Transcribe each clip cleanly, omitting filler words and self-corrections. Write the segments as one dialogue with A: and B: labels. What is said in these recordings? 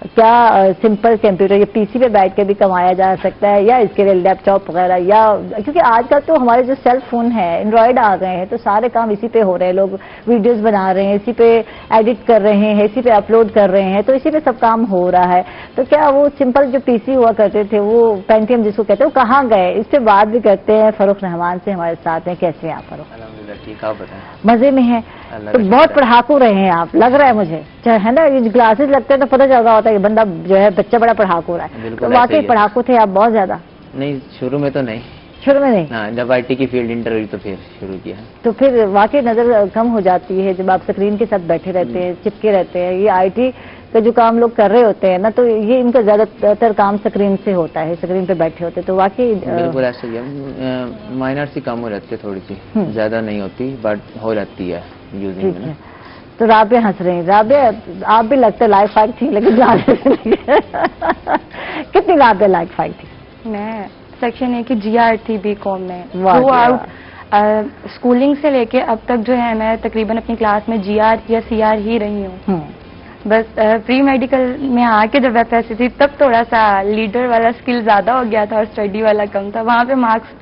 A: کیا simple computer یا پی سی پہ بیٹھ کے بھی کمایا جا سکتا ہے یا اس کے لیے لیپ ٹاپ وغیرہ، یا کیونکہ آج کل تو ہمارے جو سیل فون ہے اینڈرائڈ آ گئے ہیں تو سارے کام اسی پہ ہو رہے ہیں، لوگ ویڈیوز بنا رہے ہیں، اسی پہ ایڈٹ کر رہے ہیں، اسی پہ اپلوڈ کر رہے ہیں، تو اسی پہ سب کام ہو رہا ہے. تو کیا وہ سمپل جو پی سی ہوا کرتے تھے وہ پینٹیم جس کو کہتے ہیں وہ کہاں گئے؟ اس پہ بات بھی کرتے ہیں. فاروق رحمان سے ہمارے ساتھ ہیں. کیسے ہیں آپ فاروق؟
B: الحمدللہ ٹھیک، آپ بتائیں.
A: مزے میں ہیں. تو بہت پڑھاکو رہے ہیں آپ، لگ رہا ہے مجھے ہے نا، یہ گلاسز لگتے ہیں تو پتہ چل رہا ہوتا ہے کہ بندہ جو ہے بچہ بڑا پڑھاکو رہا ہے. تو واقعی پڑھاکو تھے آپ بہت زیادہ؟
B: نہیں شروع میں تو نہیں.
A: شروع میں نہیں؟
B: ہاں جب آئی ٹی کی فیلڈ انٹر ہوئی تو پھر شروع کیا.
A: تو پھر واقعی نظر کم ہو جاتی ہے جب آپ اسکرین کے ساتھ بیٹھے رہتے ہیں، چپکے رہتے ہیں. یہ آئی ٹی کا جو کام لوگ کر رہے ہوتے ہیں نا تو یہ ان کا زیادہ تر کام اسکرین سے ہوتا ہے، اسکرین پہ بیٹھے ہوتے ہیں. تو واقعی
B: بالکل ایسا ہی ہے. مائنر سی کم ہو جاتی ہے، تھوڑی سی زیادہ نہیں ہوتی بٹ ہو جاتی ہے یوزنگ میں.
A: تو رابعہ ہنس رہی ہیں. رابعہ آپ بھی لگتا ہے لائف فائٹ تھی لیکن کتنی رابعہ لائف فائٹ تھی؟
C: میں سیکشن اے کی جی آر تھی بی کام میں. تھرو آؤٹ اسکولنگ سے لے کے اب تک جو ہے میں تقریباً اپنی کلاس میں جی آر یا سی آر ہی رہی ہوں. بس پری میڈیکل میں آ کے جب ایف ایس سی تھی تب تھوڑا سا لیڈر والا اسکل زیادہ ہو گیا تھا اور اسٹڈی والا کم تھا. وہاں پہ مارکس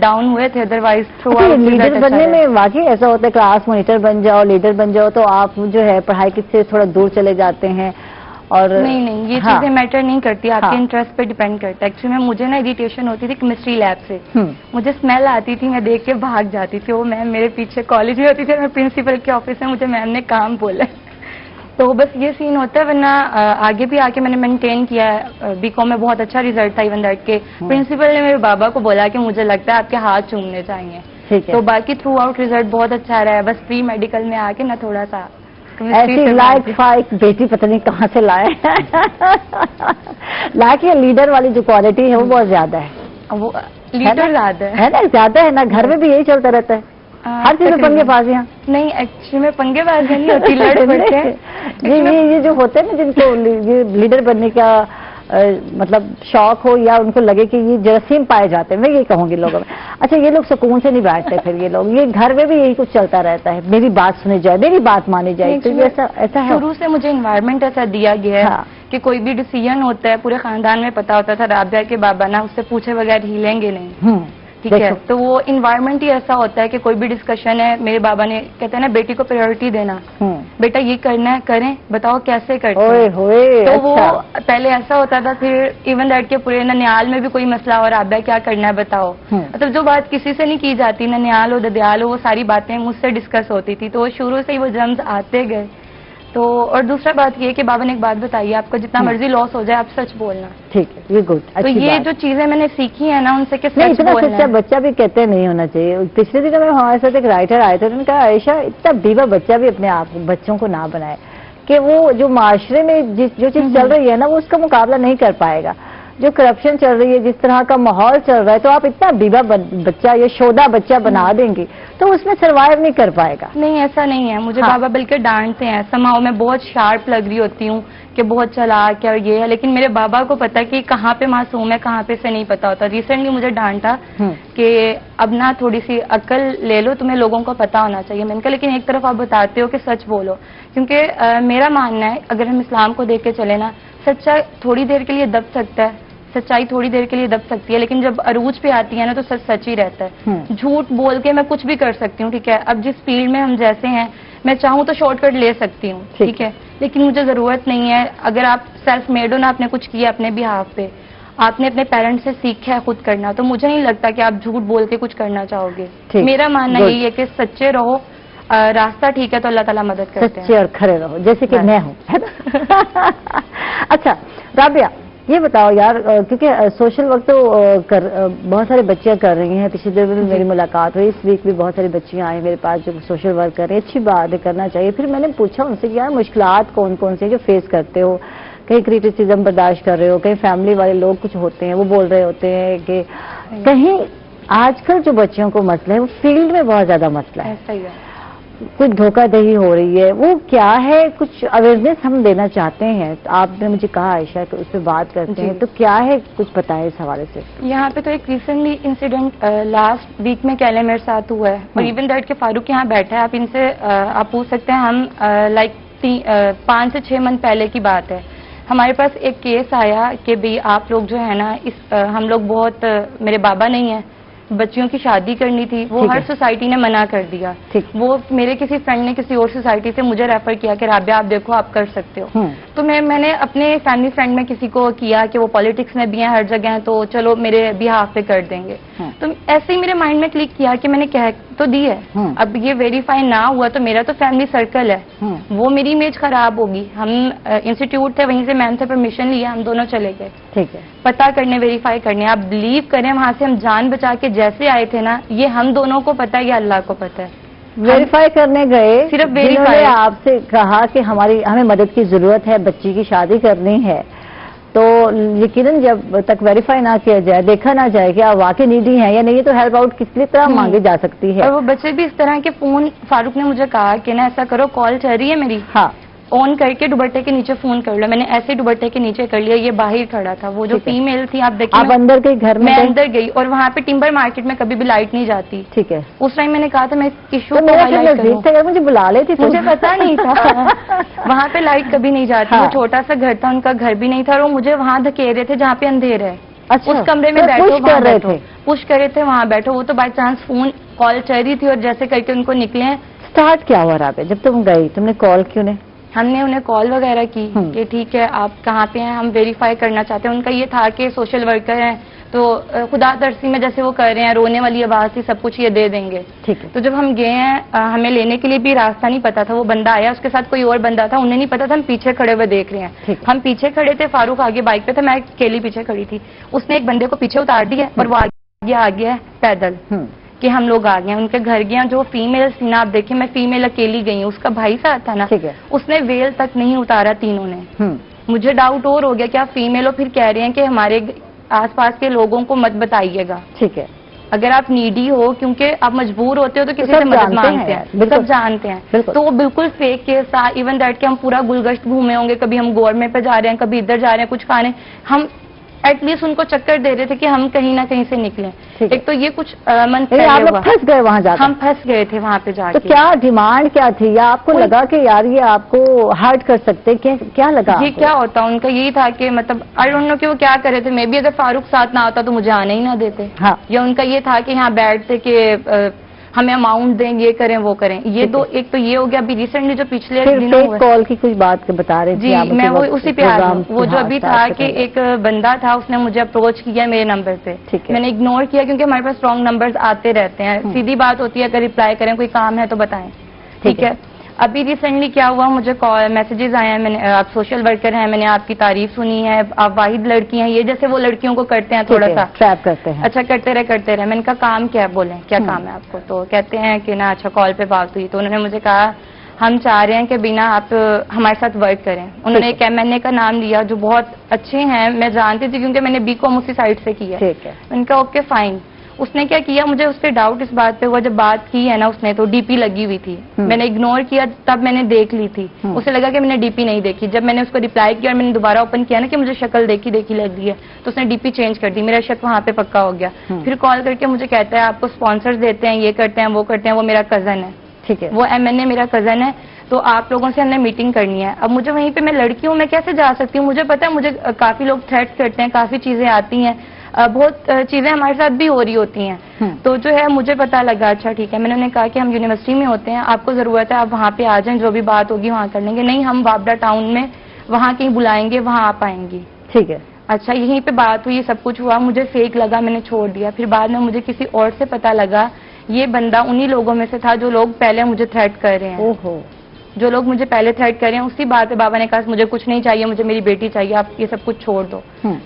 C: ڈاؤن ہوئے تھے. ادروائز تھرو آؤٹ
A: لیڈر بننے میں واقعی ایسا ہوتا ہے کلاس مانیٹر بن جاؤ، لیڈر بن جاؤ تو آپ جو ہے پڑھائی سے تھوڑا دور چلے جاتے ہیں. اور
C: نہیں یہ چیزیں میٹر نہیں کرتی، آپ کے انٹرسٹ پہ ڈیپینڈ کرتا ہے. ایکچولی میں مجھے نا اریٹیشن ہوتی تھی کیمسٹری لیب سے، مجھے اسمیل آتی تھی، میں دیکھ کے بھاگ جاتی تھی. وہ میم میرے پیچھے کالج میں ہوتی تھی، میں پرنسپل کے آفس میں مجھے میم نے کام بولا. تو بس یہ سین ہوتا ہے. ورنہ آگے بھی آ کے میں نے مینٹین کیا ہے. بی کام میں بہت اچھا ریزلٹ تھا ایون دیٹ کے پرنسپل نے میرے بابا کو بولا کہ مجھے لگتا ہے آپ کے ہاتھ چومنے چاہیے. تو باقی تھرو آؤٹ ریزلٹ بہت اچھا رہا ہے. بس پری میڈیکل میں آ کے نا تھوڑا سا
A: ایسی لائک فائک بیٹی پتہ نہیں کہاں سے لائے. لائک یہ لیڈر والی جو کوالٹی ہے وہ بہت زیادہ ہے.
C: وہ لیڈر زیادہ
A: ہے نا، زیادہ ہے نا. گھر میں بھی یہی چلتا رہتا ہے، ہر چیز میں پنگے بازیاں.
C: نہیں ایکچولی میں پنگے بازیاں نہیں ہوتی، لڑ پڑتے ہیں.
A: یہ جو ہوتے ہیں نا جن کو لیڈر بننے کا مطلب شوق ہو یا ان کو لگے کہ یہ جراثیم پائے جاتے ہیں، میں یہ کہوں گی لوگوں میں. اچھا یہ لوگ سکون سے نہیں بیٹھتے پھر یہ لوگ، یہ گھر میں بھی یہی کچھ چلتا رہتا ہے، میری بات سنی جائے، میری بات مانی جائے. تو یہ ایسا ہے.
C: شروع سے مجھے انوائرمنٹ ایسا دیا گیا ہے کہ کوئی بھی ڈیسیژن ہوتا ہے پورے خاندان میں پتا ہوتا تھا رابعہ کے بابا نا اس سے پوچھے بغیر ہلیں گے نہیں. ٹھیک ہے، تو وہ انوائرمنٹ ہی ایسا ہوتا ہے کہ کوئی بھی ڈسکشن ہے میرے بابا نے کہتے ہیں نا بیٹی کو پریورٹی دینا، بیٹا یہ کرنا ہے کریں، بتاؤ کیسے کرتے ہیں. تو وہ پہلے ایسا ہوتا تھا. پھر ایون دیٹ کے پورے ننیال میں بھی کوئی مسئلہ اور رابعہ کیا کرنا ہے بتاؤ، مطلب جو بات کسی سے نہیں کی جاتی، ننیال ہو ددیال ہو، وہ ساری باتیں مجھ سے ڈسکس ہوتی تھی. تو شروع سے ہی وہ جرمز آتے گئے. تو اور دوسرا بات یہ کہ بابا نے ایک بات بتائی ہے، آپ کو جتنا مرضی لاس ہو جائے آپ سچ بولنا. ٹھیک ہے، یہ گڈ. تو یہ جو چیزیں میں نے سیکھی ہیں نا ان سے کہ سچ بولنا ہے.
A: بچہ بھی کہتے نہیں ہونا چاہیے. پچھلے دنوں میں ہمارے ساتھ ایک رائٹر آئے تھے، انہوں نے کہا عائشہ اتنا بیوہ بچہ بھی اپنے آپ بچوں کو نہ بنائے کہ وہ جو معاشرے میں جو چیز چل رہی ہے نا وہ اس کا مقابلہ نہیں کر پائے گا. جو کرپشن چل رہی ہے، جس طرح کا ماحول چل رہا ہے، تو آپ اتنا بیوہ بچہ یا شودہ بچہ بنا دیں گی تو اس میں سروائیو نہیں کر پائے گا.
C: نہیں ایسا نہیں ہے. مجھے بابا بلکہ ڈانٹتے ہیں، سماؤ میں بہت شارپ لگ رہی ہوتی ہوں کہ بہت چلاک ہے یہ ہے، لیکن میرے بابا کو پتا کہ کہاں پہ معصوم ہے کہاں پہ سے نہیں پتا ہوتا. ریسنٹلی مجھے ڈانٹا کہ اب نہ تھوڑی سی عقل لے لو، تمہیں لوگوں کو پتا ہونا چاہیے. میں نے کہا لیکن ایک طرف آپ بتاتے ہو کہ سچ بولو، کیونکہ میرا ماننا ہے اگر ہم اسلام کو دیکھ کے چلے نا، سچا تھوڑی دیر کے لیے دب سکتا ہے، سچائی تھوڑی دیر کے لیے دب سکتی ہے، لیکن جب عروج پہ آتی ہے نا تو سچ سچ ہی رہتا ہے. جھوٹ بول کے میں کچھ بھی کر سکتی ہوں. ٹھیک ہے، اب جس فیلڈ میں ہم جیسے ہیں میں چاہوں تو شارٹ کٹ لے سکتی ہوں. ٹھیک ہے، لیکن مجھے ضرورت نہیں ہے. اگر آپ سیلف میڈ ہو نا، آپ نے کچھ کیا اپنے بہاف پہ، آپ نے اپنے پیرنٹس سے سیکھا ہے خود کرنا، تو مجھے نہیں لگتا کہ آپ جھوٹ بول کے کچھ کرنا چاہو گے. میرا ماننا یہی ہے کہ سچے رہو، راستہ ٹھیک ہے تو اللہ تعالیٰ مدد کرتے ہیں.
A: سچے اور کھڑے رہو جیسے کہ میں ہوں. اچھا رابعہ یہ بتاؤ یار، کیونکہ سوشل ورک تو بہت سارے بچیاں کر رہی ہیں. پچھلے دن میں میری ملاقات ہوئی، اس ویک بھی بہت ساری بچیاں آئیں میرے پاس جو سوشل ورک کر رہی ہیں. اچھی بات ہے، کرنا چاہیے. پھر میں نے پوچھا ان سے کہ یار مشکلات کون کون سے جو فیس کرتے ہو؟ کہیں کریٹیسزم برداشت کر رہے ہو، کہیں فیملی والے لوگ کچھ ہوتے ہیں وہ بول رہے ہوتے ہیں کہ کہیں آج کل جو بچیوں کو مسئلہ ہے وہ فیلڈ میں بہت زیادہ مسئلہ ہے، کچھ دھوکہ دہی ہو رہی ہے. وہ کیا ہے؟ کچھ اویئرنیس ہم دینا چاہتے ہیں. آپ نے مجھے کہا عائشہ کہ اس پہ بات کرتے ہیں، تو کیا ہے کچھ بتائیں اس حوالے سے.
C: یہاں پہ تو ایک ریسنٹلی انسیڈنٹ لاسٹ ویک میں کہلے میرے ساتھ ہوا ہے، اور ایون دیٹ کے فاروق یہاں بیٹھا ہے. آپ ان سے آپ پوچھ سکتے ہیں. ہم لائک 5 سے 6 منتھ پہلے کی بات ہے، ہمارے پاس ایک کیس آیا کہ بھئی آپ لوگ جو ہے نا ہم لوگ بہت میرے بابا نہیں ہیں، بچیوں کی شادی کرنی تھی، وہ ہر سوسائٹی نے منع کر دیا. وہ میرے کسی فرینڈ نے کسی اور سوسائٹی سے مجھے ریفر کیا کہ رابعہ آپ دیکھو آپ کر سکتے ہو. تو میں نے اپنے فیملی فرینڈ میں کسی کو کیا کہ وہ پالیٹکس میں بھی ہیں، ہر جگہ ہیں، تو چلو میرے بہاف پہ کر دیں گے. تو ایسے ہی میرے مائنڈ میں کلک کیا کہ میں نے کہہ تو دی ہے، اب یہ ویریفائی نہ ہوا تو میرا تو فیملی سرکل ہے، وہ میری امیج خراب ہوگی. ہم انسٹیٹیوٹ تھے، وہیں سے میم سے پرمیشن لیا، ہم دونوں چلے گئے. ٹھیک ہے، پتا کرنے ویریفائی کرنے. آپ بلیو کریں وہاں سے ہم جان بچا کے جیسے آئے تھے نا، یہ ہم دونوں کو پتا ہے، یہ اللہ کو پتا ہے.
A: ویریفائی کرنے گئے،
C: صرف
A: ویریفائی. آپ سے کہا کہ ہمیں مدد کی ضرورت ہے، بچی کی شادی کرنی ہے، تو یقیناً جب تک ویریفائی نہ کیا جائے، دیکھا نہ جائے کہ آپ واقعی نیڈی ہیں یا نہیں، تو ہیلپ آؤٹ کس طرح مانگی جا سکتی ہے.
C: اور وہ بچے بھی اس طرح کے فون، فاروق نے مجھے کہا کہ نا ایسا کرو، کال چل رہی ہے میری، ہاں آن کر کے دوپٹے کے نیچے فون کر لو. میں نے ایسے دوپٹے کے نیچے کر لیا، یہ باہر کھڑا تھا. وہ جو فیمیل تھی، آپ دیکھیں،
A: آپ اندر گئی گھر میں؟
C: اندر گئی، اور وہاں پہ ٹمبر مارکیٹ میں کبھی بھی لائٹ نہیں جاتی. ٹھیک ہے، اس ٹائم میں نے کہا تھا میں ایشو کو ہائی لائٹ کروں،
A: مجھے بلا لیتی،
C: مجھے پتا نہیں تھا. وہاں پہ لائٹ کبھی نہیں جاتی. وہ چھوٹا سا گھر تھا، ان کا گھر بھی نہیں تھا، اور وہ مجھے وہاں دھکیل رہے تھے جہاں پہ اندھیرا ہے. اس کمرے میں بیٹھو، وہاں بیٹھو، پش کر رہے تھے وہاں بیٹھو. وہ تو بائی چانس فون کال چل رہی تھی اور جیسے کر کے ان کو نکلے ہیں.
A: اسٹارٹ کیا ہوا رہا؟ جب تم گئی تم نے کال کیوں نہیں؟
C: ہم نے انہیں کال وغیرہ کی کہ ٹھیک ہے آپ کہاں پہ ہیں، ہم ویریفائی کرنا چاہتے ہیں. ان کا یہ تھا کہ سوشل ورکر ہیں، تو خدا ترسی میں جیسے وہ کر رہے ہیں، رونے والی آواز تھی، سب کچھ یہ دے دیں گے. تو جب ہم گئے ہیں، ہمیں لینے کے لیے بھی راستہ نہیں پتا تھا. وہ بندہ آیا، اس کے ساتھ کوئی اور بندہ تھا، انہیں نہیں پتا تھا. ہم پیچھے کھڑے ہوئے دیکھ رہے ہیں. ہم پیچھے کھڑے تھے، فاروق آگے بائک پہ تھا، میں اکیلی پیچھے کھڑی تھی. اس نے ایک بندے کو پیچھے اتار دیا اور وہ آ گیا پیدل کہ ہم لوگ آ گئے. ان کے گھر گئے. جو فیمیل تھی نا، آپ دیکھیں، میں فیمیل اکیلی گئی ہوں، اس کا بھائی ساتھ تھا نا، اس نے ویل تک نہیں اتارا تینوں نے. مجھے ڈاؤٹ اور ہو گیا کہ آپ فیمیل ہو، پھر کہہ رہے ہیں کہ ہمارے آس پاس کے لوگوں کو مت بتائیے گا. ٹھیک ہے، اگر آپ نیڈی ہو، کیونکہ آپ مجبور ہوتے ہو تو کسی سے مدد مانگتے ہیں، سب جانتے ہیں. تو وہ بالکل فیک کیس تھا. ایون دیٹ کہ ہم پورا گلگشت گھومے ہوں گے، کبھی ہم گورنمنٹ پہ جا رہے ہیں، کبھی ادھر جا رہے ہیں کچھ کھانے. ہم ایٹ لیسٹ ان کو چکر دے رہے تھے کہ ہم کہیں نہ کہیں سے نکلیں. ایک تو یہ کچھ
A: پھنس گئے وہاں جا کے،
C: ہم پھنس گئے تھے وہاں پہ جا کے.
A: تو کیا ڈیمانڈ کیا تھی، یا آپ کو لگا کہ یار یہ آپ کو ہرٹ کر سکتے، کیا لگا؟
C: یہ کیا ہوتا ان کا یہی تھا کہ مطلب آئی ڈونٹ نو کہ وہ کیا کر رہے تھے. میں بھی اگر فاروق ساتھ نہ آتا تو مجھے آنے ہی نہ دیتے. یا ان کا یہ تھا کہ یہاں بیٹھتے کہ ہمیں اماؤنٹ دیں، یہ کریں وہ کریں. یہ دو، ایک تو یہ ہو گیا. ابھی ریسنٹلی جو پچھلے دنوں
A: کال کی کچھ بات بتا رہے
C: جی، میں وہ اسی پہ آ رہا ہوں. وہ جو ابھی تھا کہ ایک بندہ تھا، اس نے مجھے اپروچ کیا میرے نمبر پہ. میں نے اگنور کیا کیونکہ ہمارے پاس رانگ نمبرز آتے رہتے ہیں. سیدھی بات ہوتی ہے، اگر ریپلائی کریں، کوئی کام ہے تو بتائیں. ٹھیک ہے. ابھی ریسنٹلی کیا ہوا، مجھے میسیجز آئے ہیں، میں نے آپ سوشل ورکر ہیں، میں نے آپ کی تعریف سنی ہے، آپ واحد لڑکی ہیں. یہ جیسے وہ لڑکیوں کو کرتے ہیں تھوڑا سا
A: ٹریپ کرتے ہیں.
C: اچھا کرتے رہے. میں نے کہا کام کیا ہے، بولیں کیا کام ہے آپ کو. تو کہتے ہیں کہ نا اچھا کال پہ بات ہوئی. تو انہوں نے مجھے کہا ہم چاہ رہے ہیں کہ بینا آپ ہمارے ساتھ ورک کریں. انہوں نے ایک MNA کا نام لیا جو بہت اچھے ہیں، میں جانتی تھی کیونکہ میں نے BCom اسی سائٹ سے کی ہے. ان کا اوکے فائن. اس نے کیا کیا، مجھے اس پہ ڈاؤٹ اس بات پہ ہوا، جب بات کی ہے نا اس نے تو DP لگی ہوئی تھی. میں نے اگنور کیا، تب میں نے دیکھ لی تھی. اسے لگا کہ میں نے DP نہیں دیکھی. جب میں نے اس کو ریپلائی کیا اور میں نے دوبارہ اوپن کیا نا کہ مجھے شکل دیکھی لگ رہی ہے، تو اس نے DP چینج کر دی. میرا شک وہاں پہ پکا ہو گیا. پھر کال کر کے مجھے کہتا ہے آپ کو اسپانسر دیتے ہیں، یہ کرتے ہیں وہ کرتے ہیں. وہ میرا کزن ہے. ٹھیک ہے، وہ MNA میرا کزن ہے. تو آپ لوگوں سے ہم نے میٹنگ کرنی ہے. اب مجھے وہیں پہ، میں لڑکی ہوں، میں کیسے جا سکتی ہوں؟ مجھے پتا ہے مجھے کافی لوگ تھریٹ کرتے ہیں، کافی چیزیں آتی ہیں، بہت چیزیں ہمارے ساتھ بھی ہو رہی ہوتی ہیں. تو جو ہے مجھے پتا لگا اچھا ٹھیک ہے. میں نے انہیں کہا کہ ہم یونیورسٹی میں ہوتے ہیں، آپ کو ضرورت ہے آپ وہاں پہ آ جائیں، جو بھی بات ہوگی وہاں کر لیں گے. نہیں، ہم وابڈا ٹاؤن میں وہاں کہیں بلائیں گے، وہاں آپ آئیں گی. ٹھیک ہے. اچھا یہیں پہ بات ہوئی، سب کچھ ہوا. مجھے فیک لگا، میں نے چھوڑ دیا. پھر بعد میں مجھے کسی اور سے پتا لگا یہ بندہ انہی لوگوں میں سے تھا جو لوگ پہلے مجھے تھریٹ کر رہے ہیں. جو لوگ مجھے پہلے تھریٹ کر رہے ہیں. اسی بات پہ بابا نے کہا مجھے کچھ نہیں چاہیے، مجھے میری بیٹی چاہیے، آپ یہ سب کچھ چھوڑ دو.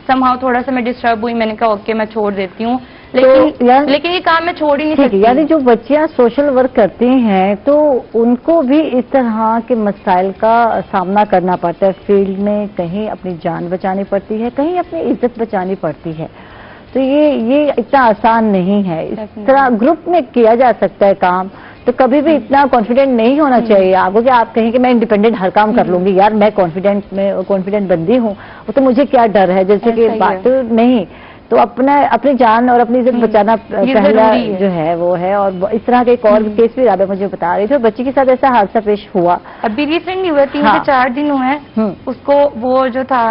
C: سمہاؤ تھوڑا سا میں ڈسٹرب ہوئی. میں نے کہا اوکے میں چھوڑ دیتی ہوں، لیکن یہ کام میں چھوڑ ہی نہیں سکتی.
A: یعنی جو بچیاں سوشل ورک کرتی ہیں تو ان کو بھی اس طرح کے مسائل کا سامنا کرنا پڑتا ہے. فیلڈ میں کہیں اپنی جان بچانی پڑتی ہے، کہیں اپنی عزت بچانی پڑتی ہے. تو یہ اتنا آسان نہیں ہے. اس طرح گروپ میں کیا جا سکتا ہے کام. تو کبھی بھی اتنا کانفیڈنٹ نہیں ہونا چاہیے آپ کو کہ آپ کہیں کہ میں انڈیپینڈنٹ ہر کام کر لوں گی. یار میں کانفیڈنٹ بندی ہوں، وہ تو مجھے کیا ڈر ہے، جیسے کہ بات نہیں. تو اپنی جان اور اپنی عزت بچانا پہلا جو ہے وہ ہے. اور اس طرح کے ایک اور کیس بھی رابعہ مجھے بتا رہی تھی, بچی کے ساتھ ایسا حادثہ پیش ہوا
C: ابھی ریسنٹلی ہوا, 3 سے 4 دن ہوئے ہیں. اس کو وہ جو تھا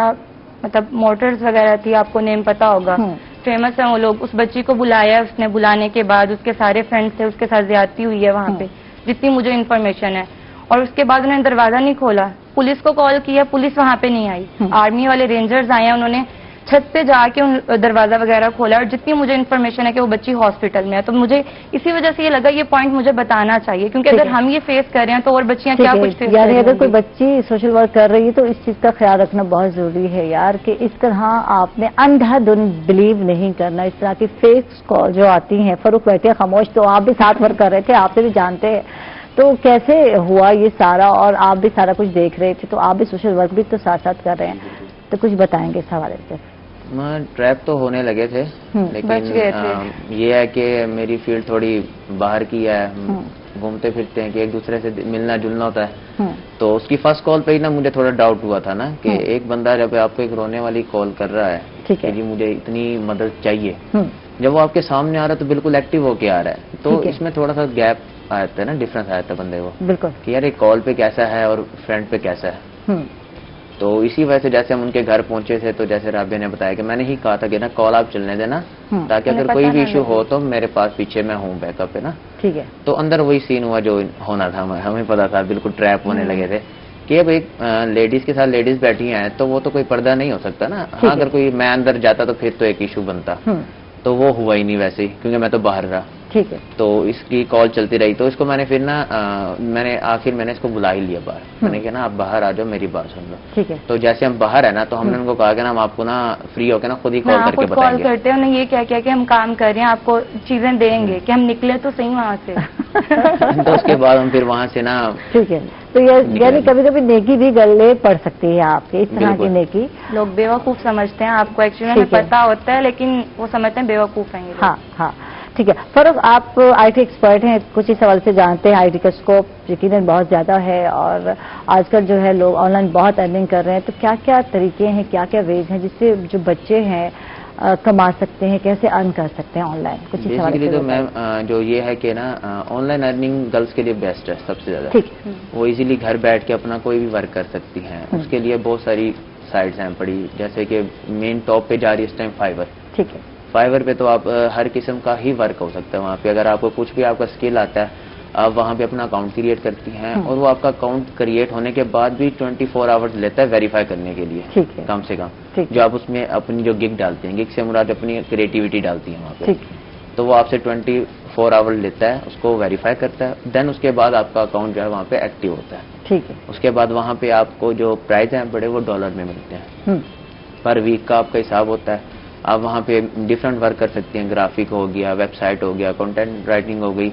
C: مطلب موٹرز وغیرہ تھی, آپ کو نیم پتا ہوگا, فیمس ہیں وہ لوگ, اس بچی کو بلایا, اس نے بلانے کے بعد اس کے سارے فرینڈس تھے, اس کے ساتھ زیادتی ہوئی ہے وہاں پہ جتنی مجھے انفارمیشن ہے. اور اس کے بعد انہوں نے دروازہ نہیں کھولا, پولیس کو کال کیا, پولیس وہاں پہ نہیں آئی, آرمی والے رینجرز آئے ہیں, انہوں نے چھت پہ جا کے دروازہ وغیرہ کھولا. اور جتنی مجھے انفارمیشن ہے کہ وہ بچی ہاسپٹل میں ہے, تو مجھے اسی وجہ سے یہ لگا یہ پوائنٹ مجھے بتانا چاہیے, کیونکہ اگر ہم یہ فیس کر رہے ہیں تو اور بچیاں کیا کچھ فیس کر رہی ہیں.
A: یعنی اگر کوئی بچی سوشل ورک کر رہی ہے تو اس چیز کا خیال رکھنا بہت ضروری ہے یار, کہ اس طرح آپ نے اندھا دھن بلیو نہیں کرنا. اس طرح کی فیک کال جو آتی ہیں, فاروق بیٹھے خاموش, تو آپ بھی ساتھ ورک کر رہے تھے, آپ سے بھی جانتے ہیں, تو کیسے ہوا یہ سارا, اور آپ بھی سارا کچھ دیکھ رہے تھے, تو آپ بھی سوشل ورک بھی تو ساتھ ساتھ کر رہے ہیں, تو کچھ بتائیں گے اس حوالے سے.
B: ٹریپ تو ہونے لگے تھے, لیکن یہ ہے کہ میری فیلڈ تھوڑی باہر کی ہے, گھومتے پھرتے ہیں کہ ایک دوسرے سے ملنا جلنا ہوتا ہے. تو اس کی فرسٹ کال پہ ہی نا مجھے تھوڑا ڈاؤٹ ہوا تھا نا, کہ ایک بندہ جب آپ کو ایک رونے والی کال کر رہا ہے کہ جی مجھے اتنی مدد چاہیے, جب وہ آپ کے سامنے آ رہا ہے تو بالکل ایکٹیو ہو کے آ رہا ہے, تو اس میں تھوڑا سا گیپ آتا ہے نا, ڈفرنس آتا ہے بندے کو, بالکل کہ یار ایک کال پہ کیسا ہے اور فرینڈ پہ کیسا ہے. تو اسی وجہ سے جیسے ہم ان کے گھر پہنچے تھے, تو جیسے رابعہ نے بتایا کہ میں نے ہی کہا تھا کہ نا کال آپ چلنے دینا, تاکہ اگر کوئی بھی ایشو ہو تو میرے پاس پیچھے میں ہوں بیک اپ پہ نا. ٹھیک ہے. تو اندر وہی سین ہوا جو ہونا تھا, ہمیں پتا تھا, بالکل ٹریپ ہونے لگے تھے کہ اب ایک لیڈیز کے ساتھ لیڈیز بیٹھی ہیں, تو وہ تو کوئی پردہ نہیں ہو سکتا نا. ہاں اگر کوئی میں اندر جاتا تو پھر تو ایک ایشو بنتا, تو وہ ہوا ہی نہیں ویسے ہی, کیونکہ میں تو باہر رہا. ٹھیک ہے. تو اس کی کال چلتی رہی, تو اس کو میں نے پھر نا آخر میں نے اس کو بلا ہی لیا باہر. میں نے کہا نا آپ باہر آ جاؤ, میری بات سن لو. ٹھیک ہے. تو جیسے ہم باہر ہیں نا, تو ہم نے ان کو کہا کہ نا ہم آپ کو نا فری ہو کے نا خود ہی کال کر کے بتائیں گے. کال کرتے ہیں, انہیں یہ کیا کہ ہم کام کر رہے ہیں, آپ کو چیزیں دیں گے, کہ ہم نکلے تو صحیح وہاں سے. تو اس کے بعد ہم پھر وہاں سے نا. ٹھیک ہے. تو یعنی کبھی کبھی نیکی بھی گلے پڑ سکتی ہے آپ کے, اس طرح کی نیکی
C: لوگ بیوقوف سمجھتے ہیں, آپ کو ایکچولی میں پتا ہوتا ہے, لیکن وہ سمجھتے ہیں بیوقوف ہیں. ہاں
A: ہاں ٹھیک ہے. فاروق, آپ آئی ٹی ایکسپرٹ ہیں, کچھ اس سوال سے جانتے ہیں, آئی ٹی کا اسکوپ یقیناً بہت زیادہ ہے, اور آج کل جو ہے لوگ آن لائن بہت ارننگ کر رہے ہیں, تو کیا کیا طریقے ہیں, کیا کیا ویز ہیں جس سے جو بچے ہیں کما سکتے ہیں, کیسے ارن کر سکتے ہیں آن لائن؟ کچھ اس سوال
B: تو میم جو یہ ہے کہ نا آن لائن ارننگ گرلس کے لیے بیسٹ ہے سب سے زیادہ. ٹھیک. وہ ایزیلی گھر بیٹھ کے اپنا کوئی بھی ورک کر سکتی ہیں. اس کے لیے بہت ساری سائٹس ہیں پڑی, جیسے کہ مین ٹاپ پہ جا رہی ہے اس ٹائم فائور. ٹھیک ہے. فائور پہ تو آپ ہر قسم کا ہی ورک ہو سکتا ہے وہاں پہ. اگر آپ کو کچھ بھی آپ کا اسکل آتا ہے, آپ وہاں پہ اپنا اکاؤنٹ کریٹ کرتی ہیں, اور وہ آپ کا اکاؤنٹ کریٹ ہونے کے بعد بھی 24 آورز لیتا ہے ویریفائی کرنے کے لیے, کم سے کم, جو آپ اس میں اپنی جو گگ ڈالتے ہیں, گگ سے مراد اپنی کریٹیوٹی ڈالتی ہیں وہاں پہ, تو وہ آپ سے 24 آورز لیتا ہے, اس کو ویریفائی کرتا ہے, دین اس کے بعد آپ کا اکاؤنٹ جو ہے وہاں پہ ایکٹیو ہوتا ہے. ٹھیک ہے. اس کے بعد وہاں پہ آپ کو جو پرائز ہیں بڑے وہ ڈالر میں ملتے ہیں, پر ویک کا آپ کا حساب ہوتا ہے. آپ وہاں پہ ڈفرینٹ ورک کر سکتے ہیں, گرافک ہو گیا, ویب سائٹ ہو گیا, کنٹینٹ رائٹنگ ہو گئی,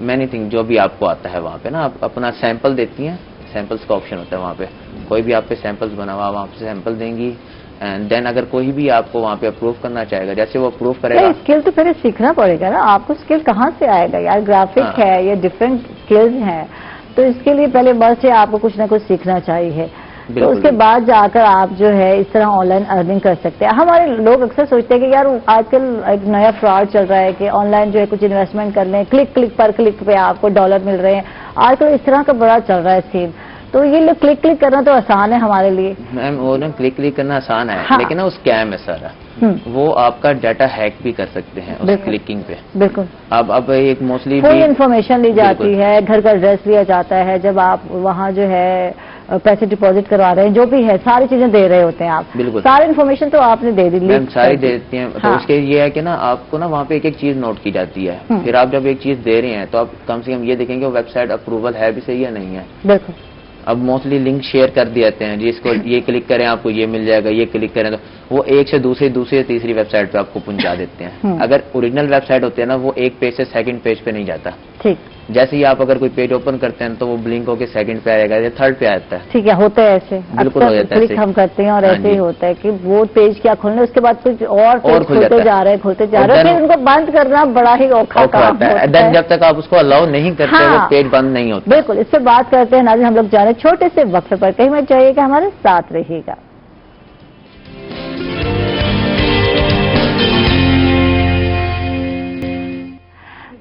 B: مینی تھنگ جو بھی آپ کو آتا ہے وہاں پہ نا. آپ اپنا سیمپل دیتی ہیں, سیمپلس کا آپشن ہوتا ہے وہاں پہ, کوئی بھی آپ پہ سیمپلس بنا ہوا وہاں پہ سیمپل دیں گی, اینڈ دین اگر کوئی بھی آپ کو وہاں پہ اپروو کرنا چاہے گا, جیسے وہ اپروو کرے گا.
A: اسکل تو پہلے سیکھنا پڑے گا نا, آپ کو اسکل کہاں سے آئے گا یار, گرافک ہے یا ڈفرینٹ اسکلز ہیں, تو اس کے لیے پہلے بس سے آپ کو کچھ نہ کچھ سیکھنا چاہیے, تو اس کے بعد جا کر آپ جو ہے اس طرح آن لائن ارننگ کر سکتے ہیں. ہمارے لوگ اکثر سوچتے ہیں کہ یار آج کل ایک نیا فراڈ چل رہا ہے کہ آن لائن جو ہے کچھ انویسٹمنٹ کر لیں, کلک پر کلک پہ آپ کو ڈالر مل رہے ہیں. آج کل اس طرح کا بڑا چل رہا ہے سین, تو یہ لوگ کلک کرنا تو آسان ہے ہمارے لیے.
B: میم وہ نا کلک کرنا آسان ہے, لیکن وہ اسکیم ہے سارا. وہ آپ کا ڈیٹا ہیک بھی کر سکتے ہیں اس کلکنگ پہ. بالکل. اب ایک موسٹلی
A: کوئی انفارمیشن لی جاتی ہے, گھر کا ایڈریس لیا جاتا ہے, جب آپ وہاں جو ہے پیسے ڈپازٹ کروا رہے ہیں, جو بھی ہے ساری چیزیں دے رہے ہوتے ہیں آپ. بالکل. ساری انفارمیشن تو آپ نے دے دی,
B: ساری دے دیتی ہیں. تو اس کے یہ ہے کہ نا آپ کو نا وہاں پہ ایک ایک چیز نوٹ کی جاتی ہے, پھر آپ جب ایک چیز دے رہے ہیں تو آپ کم سے کم یہ دیکھیں گے ویب سائٹ اپروول ہے بھی صحیح یا نہیں ہے. بالکل. اب موسٹلی لنک شیئر کر دیتے ہیں, جس کو یہ کلک کریں آپ کو یہ مل جائے گا, یہ کلک کریں تو وہ ایک سے دوسری تیسری ویب سائٹ پہ آپ کو پہنچا دیتے ہیں. اگر اوریجنل ویب سائٹ ہوتی ہے نا, وہ ایک پیج سے سیکنڈ پیج پہ نہیں جاتا. ٹھیک. جیسے ہی آپ اگر کوئی پیج اوپن کرتے ہیں تو وہ بلنک ہو کے سیکنڈ پہ آئے گا یا تھرڈ پہ آتا ہے.
A: ٹھیک ہے, ہوتا ہے ایسے, بالکل ہو جاتا ہے, کلک ہم کرتے ہیں اور ایسے ہی ہوتا ہے کہ وہ پیج کیا کھولنا, اس کے بعد کچھ اور کھلتے جا رہے ہیں, پھر ان کو بند کرنا بڑا ہی اوکھا کام ہے.
B: دین جب تک آپ اس کو الاؤ نہیں کرتے وہ پیج بند نہیں ہوتا.
A: بالکل. اس سے بات کرتے ہیں ناظرین, ہم لوگ جا رہے ہیں چھوٹے سے وقفے پر, کہیں میں چاہیے کہ ہمارے ساتھ رہیے گا.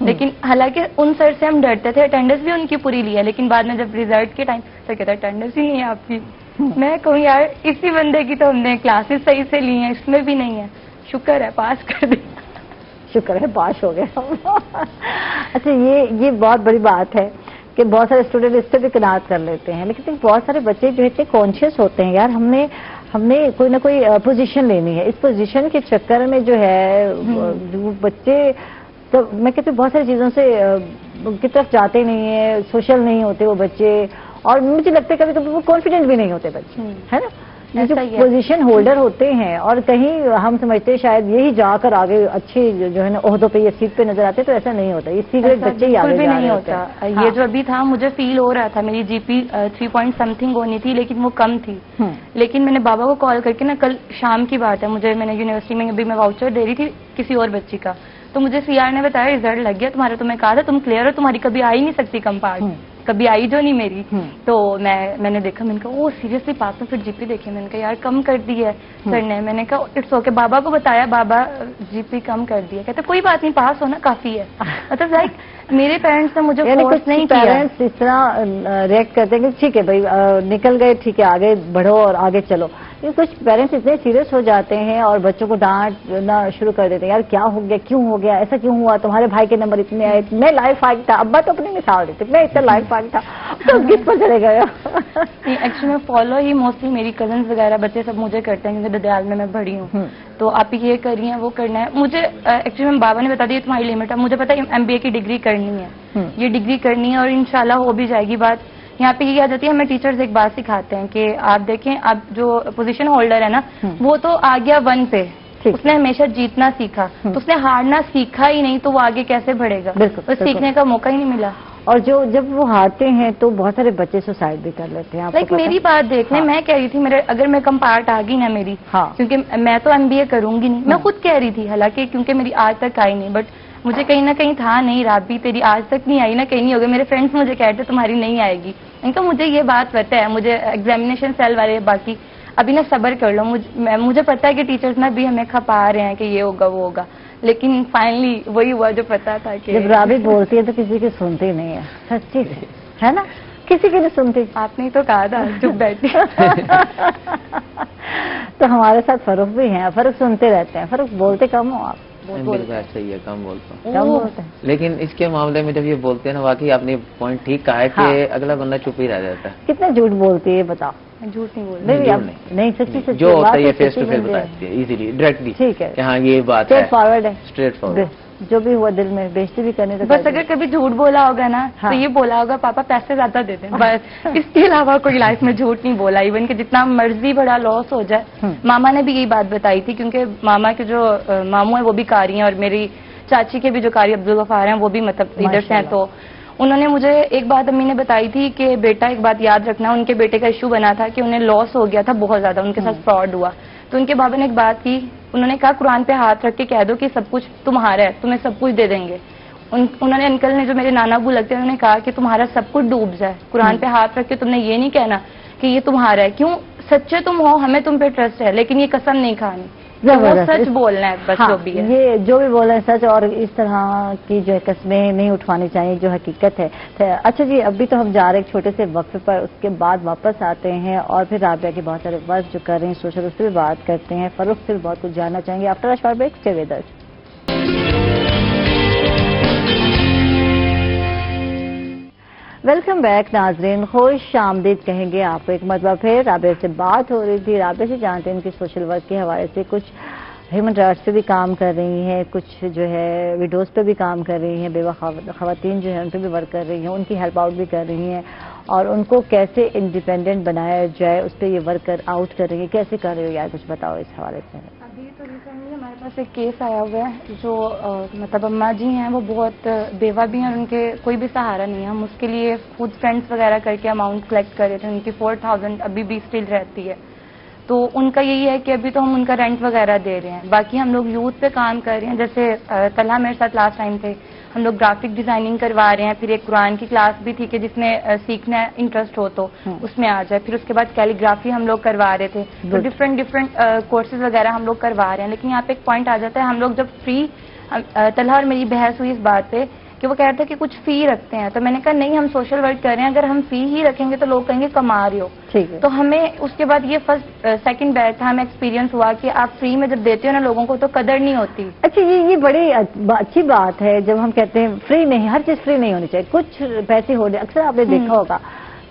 C: لیکن حالانکہ ان سر سے ہم ڈرتے تھے, اٹینڈنس بھی ان کی پوری لی ہے, لیکن بعد میں جب ریزلٹ کے ٹائم سر کہتا ہے اٹینڈنس ہی نہیں ہے آپ کی. میں کہوں یار اسی بندے کی تو ہم نے کلاسز صحیح سے لی ہیں, اس میں بھی نہیں ہے, شکر ہے پاس کر دیا.
A: شکر ہے پاس ہو گیا. اچھا یہ بہت بڑی بات ہے کہ بہت سارے اسٹوڈنٹ اس سے بھی قناعت کر لیتے ہیں, لیکن بہت سارے بچے جو ہے کانشیس ہوتے ہیں یار ہم نے کوئی نہ کوئی پوزیشن لینی ہے. اس پوزیشن کے چکر میں جو ہے جو بچے تو میں کہتی ہوں بہت ساری چیزوں سے کی طرف جاتے نہیں ہیں, سوشل نہیں ہوتے وہ بچے, اور مجھے لگتا ہے کبھی کبھی وہ کانفیڈنٹ بھی نہیں ہوتے بچے, ہے نا. جو پوزیشن ہولڈر ہوتے ہیں اور کہیں ہم سمجھتے ہیں شاید یہی جا کر آگے اچھی جو ہے نا عہدوں پہ یا سیٹ پہ نظر آتے, تو ایسا نہیں ہوتا. یہ سیکریٹ بچے ہی آگے نہیں ہوتا.
C: یہ جو ابھی تھا مجھے فیل ہو رہا تھا, میری جی پی 3 پوائنٹ سمتھنگ ہونی تھی لیکن وہ کم تھی. لیکن میں نے بابا کو کال کر کے نا, کل شام کی بات ہے, میں نے یونیورسٹی میں ابھی میں واؤچر دے رہی تھی کسی اور بچی کا, تو مجھے سی آر نے بتایا ریزلٹ لگ گیا تمہارا, تو میں کہا تھا تم کلیئر ہو, تمہاری کبھی آ ہی نہیں سکتی کم پارٹ, کبھی آئی جو نہیں میری. تو میں نے دیکھا, میں نے کہا او سیریسلی پاس میں, پھر جی پی دیکھی, میں نے کہا یار کم کر دی ہے سر نے. میں نے کہا اٹس اوکے, بابا کو بتایا, بابا جی پی کم کر دی ہے, کہتے کوئی بات نہیں پاس ہونا کافی ہے. مطلب لائک میرے پیرنٹس نے مجھے فورس نہیں کیا.
A: پیرنٹس اس طرح ریئیکٹ کرتے ہیں کہ ٹھیک ہے بھائی نکل گئے, ٹھیک ہے آگے بڑھو اور آگے چلو. کچھ پیرنٹس اتنے سیریس ہو جاتے ہیں اور بچوں کو ڈانٹنا شروع کر دیتے ہیں, یار کیا ہو گیا, کیوں ہو گیا, ایسا کیوں ہوا, تمہارے بھائی کے نمبر اتنے آئے, میں لائف فائق تھا. ابا تو اپنی مثال دیتے, میں اتنا لائف فائق تھا, تو کس پر چلے گیا.
C: ایکچولی میں فالو ہی موسٹلی میری کزنس وغیرہ بچے سب مجھے کرتے ہیں, کیونکہ ددیال میں بڑی ہوں, تو آپ یہ کری ہیں وہ کرنا ہے. مجھے ایکچولی بابا نے بتا دیا تمہاری لمٹ ہے, مجھے پتا ہے ایم بی اے کی ڈگری کرنی ہے, یہ ڈگری کرنی ہے اور انشاءاللہ ہو بھی جائے گی. بات یہاں پہ یہ آ جاتی ہے, ہمیں ٹیچرز ایک بات سکھاتے ہیں کہ آپ دیکھیں, اب جو پوزیشن ہولڈر ہے نا وہ تو آ گیا 1 پہ, اس نے ہمیشہ جیتنا سیکھا, تو اس نے ہارنا سیکھا ہی نہیں, تو وہ آگے کیسے بڑھے گا, اس سیکھنے کا موقع ہی نہیں ملا.
A: اور جب وہ ہارتے ہیں تو بہت سارے بچے سوسائڈ بھی کر لیتے ہیں.
C: لائک میری بات دیکھنے, میں کہہ رہی تھی اگر میں کم پارٹ آ گئی نا میری, کیونکہ میں تو ایم بی اے کروں گی نہیں, میں خود کہہ رہی تھی, حالانکہ کیونکہ میری آج تک آئی نہیں, بٹ مجھے کہیں نہ کہیں تھا نہیں رابی تیری آج تک نہیں آئی نا, کہیں نہیں ہوگی. میرے فرینڈس مجھے کہتے تمہاری نہیں آئے گی, تو مجھے یہ بات پتہ ہے, مجھے ایگزامینیشن سیل والے باقی ابھی نا صبر کر لو, مجھے پتا ہے کہ ٹیچرز نا بھی ہمیں کھپا رہے ہیں کہ یہ ہوگا وہ ہوگا, لیکن فائنلی وہی ہوا جو پتا تھا. کہ
A: جب رابی بولتی ہے تو کسی کی سنتی نہیں ہے, سچی ہے نا, کسی کی نہیں سنتی.
C: آپ نے تو کہا تھا چپ بیٹھی.
A: تو ہمارے ساتھ فروخ بھی ہیں, فروخ سنتے رہتے ہیں. فروخ بولتے کم ہو آپ؟
B: صحیح ہے, کم بولتا ہوں, لیکن اس کے معاملے میں جب یہ بولتے ہیں نا, واقعی آپ نے پوائنٹ ٹھیک کہا ہے کہ اگلا بندہ چپ ہی رہ جاتا ہے.
A: کتنا جھوٹ بولتی ہے بتاؤ.
C: جھوٹ نہیں بول,
A: نہیں سچی سچی
B: جو ہوتا ہے یہ فیس ٹو فیس بتاتی ہے, ایزیلی ڈائریکٹلی. ٹھیک ہے, ہاں یہ بات ہے,
A: اسٹریٹ فارورڈ ہے,
B: اسٹریٹ فارورڈ,
A: جو بھی ہوا دل میں بیچتی بھی کرنے.
C: بس اگر کبھی جھوٹ بولا ہوگا نا تو یہ بولا ہوگا پاپا پیسے زیادہ دے دیں, بس اس کے علاوہ کوئی لائف میں جھوٹ نہیں بولا. ایون کہ جتنا مرضی بڑا لاس ہو جائے. ماما نے بھی یہی بات بتائی تھی, کیونکہ ماما کے جو ماموں ہیں وہ بھی قاری ہیں, اور میری چاچی کے بھی جو قاری عبدالغفار ہیں وہ بھی مطلب ادھر سے ہیں. تو انہوں نے مجھے ایک بات امی نے بتائی تھی کہ بیٹا ایک بات یاد رکھنا, ان کے بیٹے کا ایشو بنا تھا کہ انہیں لاس ہو گیا تھا بہت زیادہ, ان کے ساتھ فراڈ ہوا. تو ان کے بابا نے ایک بات کی, انہوں نے کہا قرآن پہ ہاتھ رکھ کے کہہ دو کہ سب کچھ تمہارا ہے, تمہیں سب کچھ دے دیں گے. انہوں نے انکل نے جو میرے نانا ابو لگتے ہیں, انہوں نے کہا کہ تمہارا سب کچھ ڈوب جائے, قرآن پہ ہاتھ رکھ کے تم نے یہ نہیں کہنا کہ یہ تمہارا ہے. کیوں, سچے تم ہو, ہمیں تم پہ ٹرسٹ ہے, لیکن یہ قسم نہیں کھانی, سچ بولنا ہے بس. جو بھی ہے
A: یہ جو بھی بول رہے ہیں سچ, اور اس طرح کی جو ہے قسمیں نہیں اٹھوانی چاہیے جو حقیقت ہے. اچھا جی, ابھی تو ہم جا رہے ہیں چھوٹے سے وقفے پر, اس کے بعد واپس آتے ہیں اور پھر رابعہ کے بہت سارے ورک جو کر رہے ہیں سوشل, اس پہ بھی بات کرتے ہیں. فروخت سے بہت کچھ جاننا چاہیں گے. After short break stay with us. Welcome back ناظرین, خوش آمدید کہیں گے آپ کو ایک مرتبہ پھر. رابعہ سے بات ہو رہی تھی, رابعہ سے جانتے ہیں ان کی سوشل ورک کے حوالے سے, کچھ ہیومن رائٹس پہ بھی کام کر رہی ہیں, کچھ جو ہے ویڈوز پہ بھی کام کر رہی ہیں, بیوہ خواتین جو ہیں ان پہ بھی ورک کر رہی ہیں, ان کی ہیلپ آؤٹ بھی کر رہی ہیں, اور ان کو کیسے انڈیپینڈنٹ بنایا جائے اس پہ یہ ورک آؤٹ کر رہی ہیں. کیسے کر رہی ہو یار, کچھ بتاؤ اس حوالے سے.
C: ابھی تو ریسنٹلی ہمارے پاس ایک کیس آیا ہوا ہے, جو مطلب اماں جی ہیں وہ بہت بیوہ بھی ہیں, اور ان کے کوئی بھی سہارا نہیں ہے. ہم اس کے لیے فوڈ اسٹینڈس وغیرہ کر کے اماؤنٹ کلیکٹ کر رہے تھے, ان کی 4000 ابھی بھی اسٹل رہتی ہے. تو ان کا یہی ہے کہ ابھی تو ہم ان کا رینٹ وغیرہ دے رہے ہیں, باقی ہم لوگ یوتھ پہ کام کر رہے ہیں. جیسے طلحہ میرے ساتھ لاسٹ ٹائم تھے, ہم لوگ گرافک ڈیزائننگ کروا رہے ہیں. پھر ایک قرآن کی کلاس بھی تھی کہ جس میں سیکھنا انٹرسٹ ہو تو اس میں آ جائے. پھر اس کے بعد کیلیگرافی ہم لوگ کروا رہے تھے. تو ڈفرینٹ کورسز وغیرہ ہم لوگ کروا رہے ہیں. لیکن یہاں پہ ایک پوائنٹ آ جاتا ہے, ہم لوگ جب فری, طلحہ اور میری بحث ہوئی اس بات پہ کہ وہ کہہ رہے تھے کہ کچھ فی رکھتے ہیں. تو میں نے کہا نہیں, ہم سوشل ورک کر رہے ہیں, اگر ہم فی ہی رکھیں گے تو لوگ کہیں گے کما رہے ہو. تو ہمیں اس کے بعد یہ فرسٹ سیکنڈ بیچ تھا, ہمیں ایکسپیرینس ہوا کہ آپ فری میں جب دیتے ہو نا لوگوں کو تو قدر نہیں ہوتی.
A: اچھا, یہ بڑی اچھی بات ہے جب ہم کہتے ہیں فری نہیں, ہر چیز فری نہیں ہونی چاہیے, کچھ پیسے ہو جائے. اکثر آپ نے دیکھا ہوگا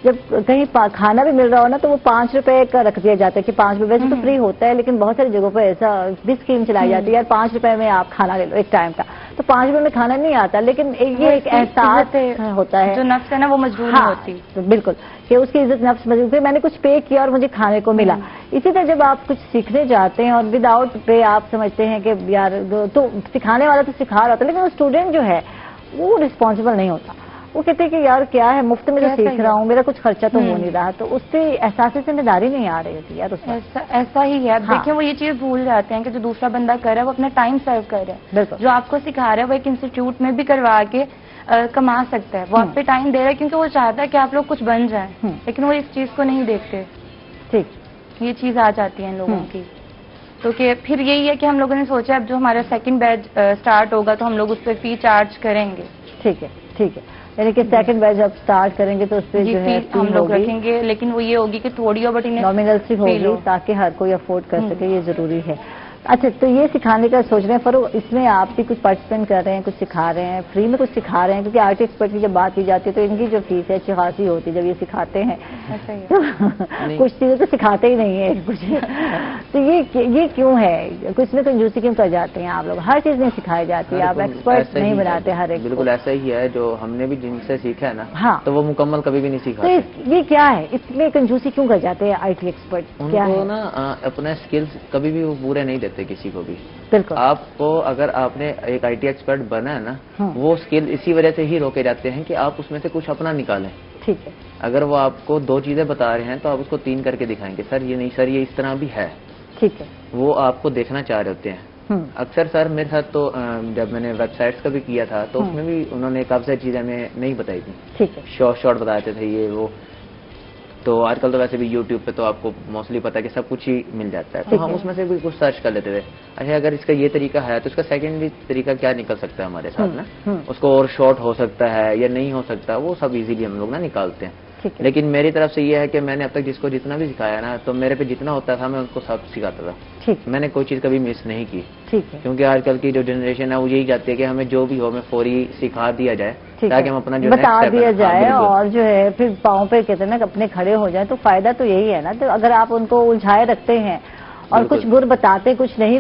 A: جب کہیں کھانا بھی مل رہا ہو نا تو وہ 5 روپے کا رکھ دیا جاتا ہے کہ 5 روپے سے تو فری ہوتا ہے, لیکن بہت ساری جگہوں پہ ایسا بھی اسکیم چلائی جاتی ہے یار 5 روپے میں آپ کھانا لے لو ایک ٹائم کا, تو 5 روپے میں کھانا نہیں آتا, لیکن یہ ایک احساس ہوتا ہے
C: جو نفس ہے نا وہ مجبور نہیں ہوتی.
A: بالکل, کہ اس کی عزت نفس مجبور, میں نے کچھ پے کیا اور مجھے کھانے کو ملا. اسی طرح جب آپ کچھ سیکھنے جاتے ہیں اور ود آؤٹ پے آپ سمجھتے ہیں کہ یار تو سکھانے والا تو سکھا رہا ہوتا ہے, لیکن وہ اسٹوڈنٹ جو ہے وہ رسپانسبل نہیں ہوتا. وہ کہتے ہیں کہ یار کیا ہے, مفت میں جو سیکھ رہا ہوں, میرا کچھ خرچہ تو ہو نہیں رہا, تو اس سے احساس ذمہ داری نہیں آ رہی ہوتی یار.
C: ایسا ہی ہے. دیکھیں وہ یہ چیز بھول جاتے ہیں کہ جو دوسرا بندہ کر رہا ہے وہ اپنا ٹائم سرو کر رہا ہے, جو آپ کو سکھا رہا ہے وہ ایک انسٹیٹیوٹ میں بھی کروا کے کما سکتا ہے, وہ آپ پہ ٹائم دے رہا ہے کیونکہ وہ چاہتا ہے کہ آپ لوگ کچھ بن جائیں, لیکن وہ اس چیز کو نہیں دیکھتے. ٹھیک, یہ چیز آ جاتی ہے ان لوگوں کی. تو کہ پھر یہی ہے کہ ہم لوگوں نے سوچا اب جو ہمارا سیکنڈ بیچ اسٹارٹ ہوگا تو ہم لوگ اس پہ فی چارج کریں گے. ٹھیک ہے, ٹھیک ہے, یعنی کہ سیکنڈ بیچ جب اسٹارٹ کریں گے تو اس پہ جو ہے ہم لوگ رکھیں گے, لیکن وہ یہ ہوگی کہ تھوڑی اور بٹ
A: نامنل سی ہوگی تاکہ ہر کوئی افورڈ کر سکے, یہ ضروری ہے. اچھا, تو یہ سکھانے کا سوچ رہے ہیں فروغ, اس میں آپ بھی کچھ پارٹیسپیٹ کر رہے ہیں, کچھ سکھا رہے ہیں, فری میں کچھ سکھا رہے ہیں, کیونکہ آرٹ ایکسپرٹ کی جب بات کی جاتی ہے تو ان کی جو فیس ہے اچھی خاصی ہوتی ہے جب یہ سکھاتے ہیں. کچھ چیزیں تو سکھاتے ہی نہیں ہیں کچھ, تو یہ کیوں ہے, کچھ میں کنجوسی کیوں کر جاتے ہیں آپ لوگ, ہر چیز نہیں سکھائی جاتی, آپ ایکسپرٹ نہیں بناتے ہر ایک.
B: بالکل ایسا ہی ہے, جو ہم نے بھی جن سے سیکھا ہے نا تو وہ مکمل کبھی بھی نہیں سیکھا.
A: یہ کیا ہے, اس میں کنجوسی کیوں کر جاتے ہیں آئی ٹی ایکسپرٹ, کیا ہے
B: نا اپنا اسکلز کبھی بھی وہ پورے نہیں دیتے کسی کو بھی.
A: بالکل,
B: آپ کو اگر آپ نے ایک آئی ٹی ایکسپرٹ بنا ہے نا, وہ اسکل اسی وجہ سے ہی روکے جاتے ہیں کہ آپ اس میں سے کچھ اپنا نکالیں.
A: ٹھیک ہے,
B: اگر وہ آپ کو 2 چیزیں بتا رہے ہیں تو آپ اس کو 3 کر کے دکھائیں گے, سر یہ نہیں, سر یہ اس طرح بھی ہے.
A: ٹھیک ہے,
B: وہ آپ کو دیکھنا چاہ رہے ہوتے ہیں. اکثر سر میرے ساتھ تو جب میں نے ویب سائٹس کا بھی کیا تھا تو اس میں بھی انہوں نے کافی ساری چیزیں ہمیں نہیں بتائی تھی.
A: ٹھیک ہے,
B: شارٹ بتاتے تھے یہ وہ. تو آج کل تو ویسے بھی یوٹیوب پہ تو آپ کو موسٹلی پتا ہے کہ سب کچھ ہی مل جاتا ہے, تو ہم اس میں سے بھی کچھ سرچ کر لیتے تھے. اچھا, اگر اس کا یہ طریقہ ہے تو اس کا سیکنڈری طریقہ کیا نکل سکتا ہے ہمارے ساتھ نا, اس کو اور شارٹ ہو سکتا ہے یا نہیں ہو سکتا, وہ سب ایزیلی ہم لوگ نا نکالتے ہیں. لیکن میری طرف سے یہ ہے کہ میں نے اب تک جس کو جتنا بھی سکھایا نا, تو میرے پہ جتنا ہوتا تھا میں ان کو سب سکھاتا تھا. میں نے کوئی چیز کبھی مس نہیں کی, کیونکہ آج کل کی جو جنریشن ہے وہ یہی چاہتی ہے کہ ہمیں جو بھی ہو ہمیں فوری سکھا دیا جائے تاکہ ہم اپنا جو
A: بتا دیا جائے, اور جو ہے پھر پاؤں پہ کہتے ہیں نا اپنے کھڑے ہو جائیں. تو فائدہ تو یہی ہے نا, تو اگر آپ ان کو الجھائے رکھتے ہیں اور کچھ گر بتاتے کچھ نہیں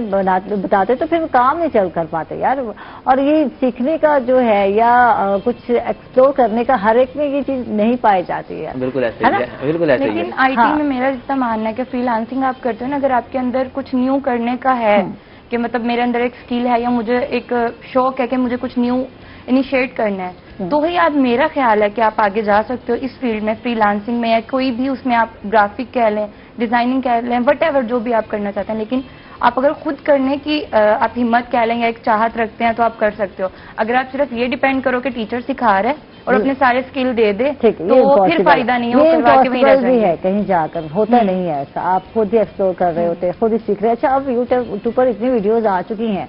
A: بتاتے تو پھر کام نہیں چل کر پاتے یار. اور یہ سیکھنے کا جو ہے یا کچھ ایکسپلور کرنے کا ہر ایک میں یہ چیز نہیں پائی جاتی ہے.
B: بالکل ایسا ہی ہے, بالکل ایسا ہی ہے.
C: لیکن آئی ٹی میں میرا جتنا ماننا ہے کہ فری لانسنگ آپ کرتے ہیں نا, اگر آپ کے اندر کچھ نیو کرنے کا ہے کہ مطلب میرے اندر ایک اسکل ہے یا مجھے ایک شوق ہے کہ مجھے کچھ نیو انیشیٹ کرنا ہے, تو ہی آپ, میرا خیال ہے کہ آپ آگے جا سکتے ہو اس فیلڈ میں, فری لانسنگ میں یا کوئی بھی اس میں آپ گرافک کہہ لیں, ڈیزائننگ کہہ لیں, وٹ ایور جو بھی آپ کرنا چاہتے ہیں. لیکن آپ اگر خود کرنے کی آپ ہمت کہہ لیں یا ایک چاہت رکھتے ہیں تو آپ کر سکتے ہو. اگر آپ صرف یہ ڈیپینڈ کرو کہ ٹیچر سکھا رہے اور اپنے سارے اسکل دے دے تو پھر فائدہ نہیں ہے,
A: کہیں جا کر ہوتا نہیں ہے ایسا. آپ خود ہی ایکسپلور کر رہے ہوتے, خود ہی سیکھ رہے. اچھا, اب یوٹیوب پر اتنی ویڈیوز آ چکی ہیں